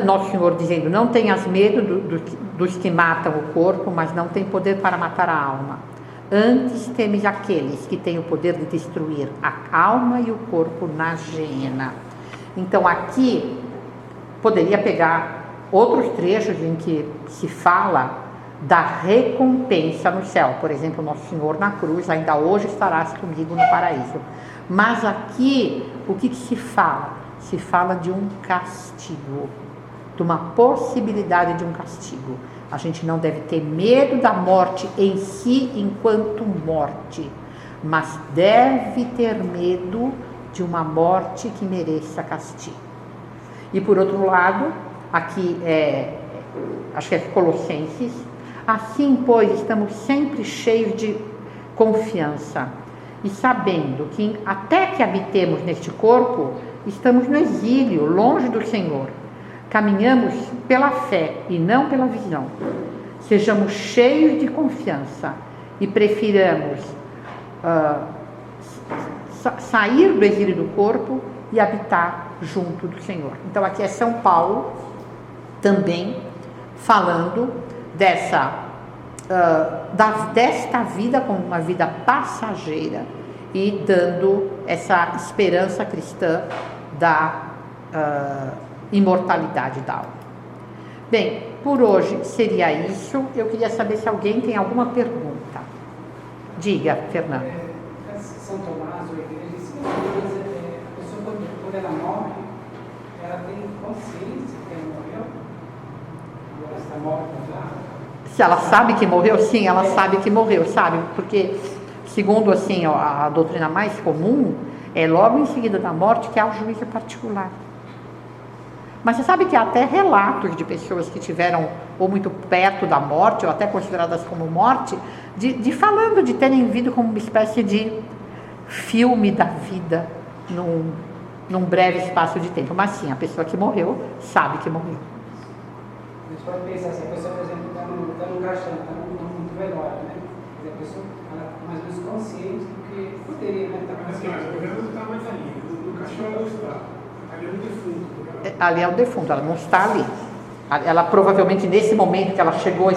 Nosso Senhor dizendo: não tenhas medo dos que matam o corpo, mas não tem poder para matar a alma. Antes temes aqueles que têm o poder de destruir a alma e o corpo na geena. Então aqui poderia pegar outros trechos em que se fala da recompensa no céu. Por exemplo, Nosso Senhor na cruz: ainda hoje estarás comigo no paraíso. Mas aqui o que se fala? Se fala de um castigo, de uma possibilidade de um castigo. A gente não deve ter medo da morte em si enquanto morte, mas deve ter medo de uma morte que mereça castigo. E por outro lado, aqui acho que é Colossenses: assim, pois, estamos sempre cheios de confiança e sabendo que até que habitemos neste corpo, estamos no exílio, longe do Senhor. Caminhamos pela fé e não pela visão. Sejamos cheios de confiança e prefiramos sair do exílio do corpo e habitar junto do Senhor. Então aqui é São Paulo também falando desta vida como uma vida passageira e dando essa esperança cristã da imortalidade da alma. Bem, por hoje seria isso. Eu queria saber se alguém tem alguma pergunta. Diga, Fernando. São Tomás, ou a igreja, a pessoa quando ela morre, ela tem consciência que ela morreu? Ela está morta já? Se ela sabe que morreu, sim, ela sabe que morreu, sabe? Porque, segundo assim, a doutrina mais comum, é logo em seguida da morte que há o juízo particular. Mas você sabe que há até relatos de pessoas que tiveram ou muito perto da morte, ou até consideradas como morte, de falando de terem vindo como uma espécie de filme da vida num breve espaço de tempo. Mas sim, a pessoa que morreu sabe que morreu. A gente pode pensar assim: a pessoa, por exemplo, está no caixão, está no velório, né? A pessoa está mais ou menos consciente do que poderia, né? Estar consciente. Mas não está mais ali, no caixão ela não está. Ali é um defunto. Ali é o defunto, ela não está ali. Ela provavelmente, nesse momento que ela chegou,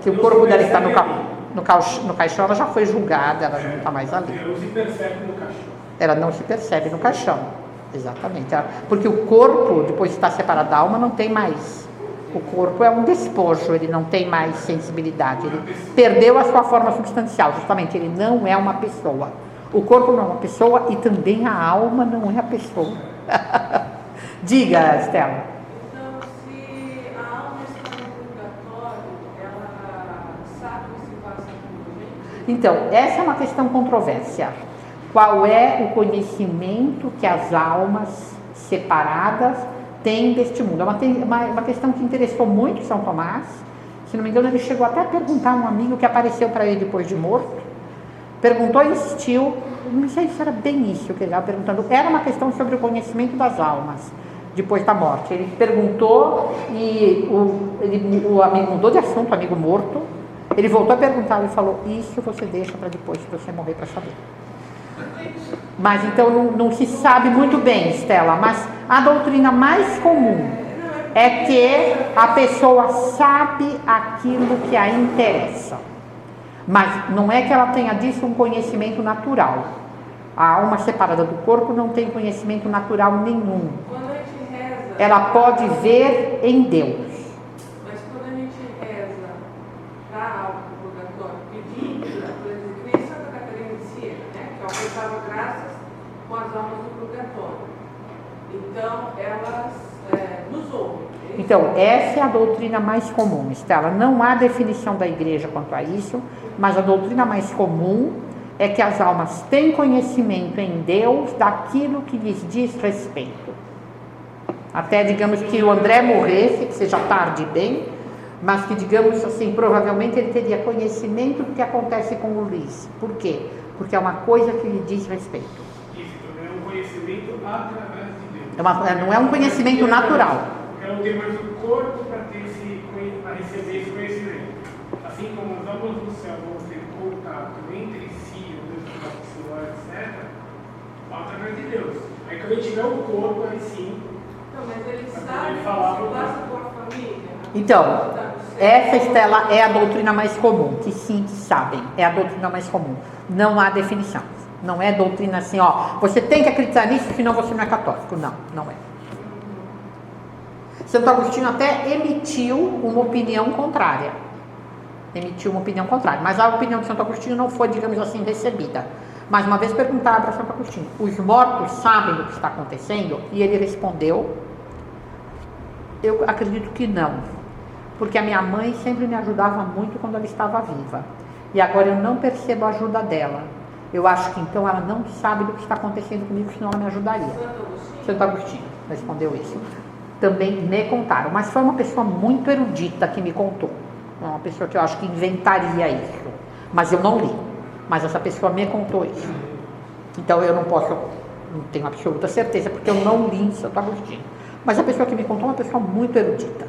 que o corpo dela está no caixão, ela já foi julgada, ela não está mais ali. Ela não se percebe no caixão. Ela não se percebe no caixão, exatamente. Porque o corpo, depois de estar separado da alma, não tem mais. O corpo é um despojo, ele não tem mais sensibilidade. Ele perdeu a sua forma substancial, justamente, ele não é uma pessoa. O corpo não é uma pessoa e também a alma não é a pessoa. Diga, Estela. Então, se a alma está no purgatório, ela sabe o que se passa com a gente? Então, essa é uma questão controversa. Qual é o conhecimento que as almas separadas têm deste mundo? É uma questão que interessou muito São Tomás. Se não me engano, ele chegou até a perguntar a um amigo que apareceu para ele depois de morto. Perguntou e insistiu. Não sei se era bem isso que ele estava perguntando. Era uma questão sobre o conhecimento das almas depois da morte. Ele perguntou e o amigo mudou de assunto, o amigo morto. Ele voltou a perguntar e falou: isso você deixa para depois que você morrer para saber. Mas então não se sabe muito bem, Estela, mas a doutrina mais comum é que a pessoa sabe aquilo que a interessa. Mas não é que ela tenha disso um conhecimento natural. A alma separada do corpo não tem conhecimento natural nenhum. Quando a gente reza, Ela pode ver em Deus. Então, essa é a doutrina mais comum, Estela. Não há definição da igreja quanto a isso, mas a doutrina mais comum é que as almas têm conhecimento em Deus daquilo que lhes diz respeito. Até, digamos, que o André morresse, que seja tarde e bem, mas que, digamos assim, provavelmente ele teria conhecimento do que acontece com o Luiz. Por quê? Porque é uma coisa que lhe diz respeito. Isso, é um conhecimento através de Deus. Não é um conhecimento natural. Porque eu não tenho mais o corpo para receber esse conhecimento. Assim como as almas do céu vão ter contato entre si, o Deus do Senhor, etc., através de Deus. Aí quando ele tiver o corpo, aí sim. Não, mas ele Mas sabe ele que falava se passa por a família. Então, essa, Estela, é a doutrina mais comum, que sim, que sabem, é a doutrina mais comum. Não há definição. Não é doutrina assim, ó, você tem que acreditar nisso, senão você não é católico. Não, não é. Santo Agostinho até emitiu uma opinião contrária. Mas a opinião de Santo Agostinho não foi, digamos assim, recebida. Mais uma vez perguntaram para Santo Agostinho: os mortos sabem do que está acontecendo? E ele respondeu: eu acredito que não, porque a minha mãe sempre me ajudava muito quando ela estava viva, e agora eu não percebo a ajuda dela. Eu acho que então ela não sabe do que está acontecendo comigo, senão ela me ajudaria. Santo Agostinho respondeu isso. Também me contaram, mas foi uma pessoa muito erudita que me contou. Uma pessoa que eu acho que inventaria isso, mas eu não li. Mas essa pessoa me contou isso. Então eu não tenho absoluta certeza, porque eu não li em Santo Agostinho. Mas a pessoa que me contou é uma pessoa muito erudita.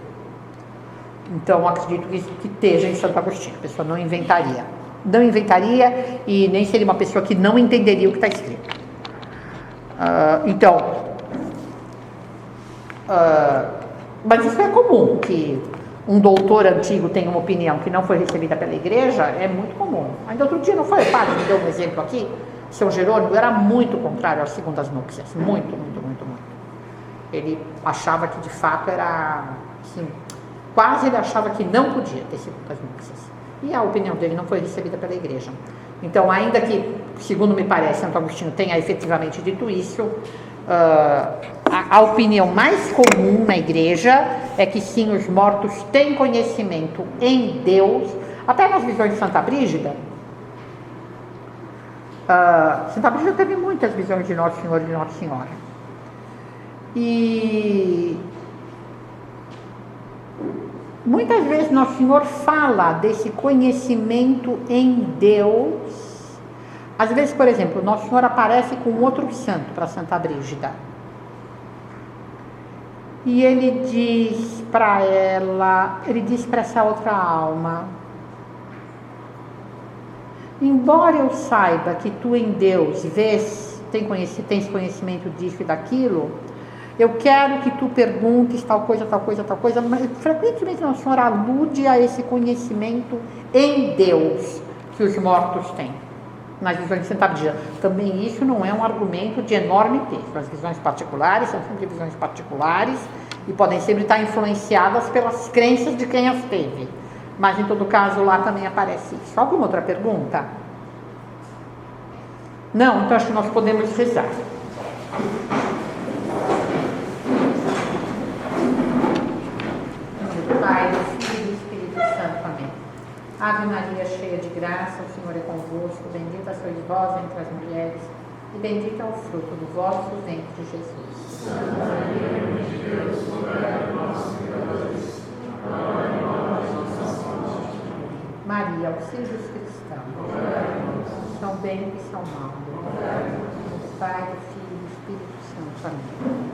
Então eu acredito que esteja em Santo Agostinho. A pessoa não inventaria. Não inventaria e nem seria uma pessoa que não entenderia o que está escrito. Mas isso é comum, que um doutor antigo tenha uma opinião que não foi recebida pela igreja, é muito comum. Ainda outro dia, não foi o padre, me deu um exemplo aqui, São Jerônimo era muito contrário às segundas núpcias, muito. Ele achava que de fato era, assim, quase ele achava que não podia ter segundas núpcias. E a opinião dele não foi recebida pela igreja. Então, ainda que, segundo me parece, Santo Agostinho tenha efetivamente dito isso, a opinião mais comum na igreja é que sim, os mortos têm conhecimento em Deus. Até nas visões de Santa Brígida, Santa Brígida teve muitas visões de Nosso Senhor e de Nossa Senhora, e muitas vezes Nosso Senhor fala desse conhecimento em Deus. Às vezes, por exemplo, Nosso Senhor aparece com outro santo para Santa Brígida. E ele diz para ela, ele diz para essa outra alma: embora eu saiba que tu em Deus tens conhecimento disso e daquilo, eu quero que tu perguntes tal coisa, mas frequentemente Nossa Senhora alude a esse conhecimento em Deus que os mortos têm. Nas visões de Santa Brígida. Também isso não é um argumento de enorme peso. As visões particulares são sempre visões particulares e podem sempre estar influenciadas pelas crenças de quem as teve. Mas em todo caso lá também aparece isso. Alguma outra pergunta? Não? Então acho que nós podemos rezar. Pai, do Filho e do Espírito Santo. Amém. Ave Maria, cheia de graça, o Senhor é convosco, bendita sois vós entre as mulheres, e bendito é o fruto do vosso ventre, Jesus. Santa Maria, Mãe de Deus, rogai por nós, pecadores, agora e na hora de nossa morte. Maria, auxílio dos cristãos, são bem e são mal. Pai, do Filho e do Espírito Santo. Amém.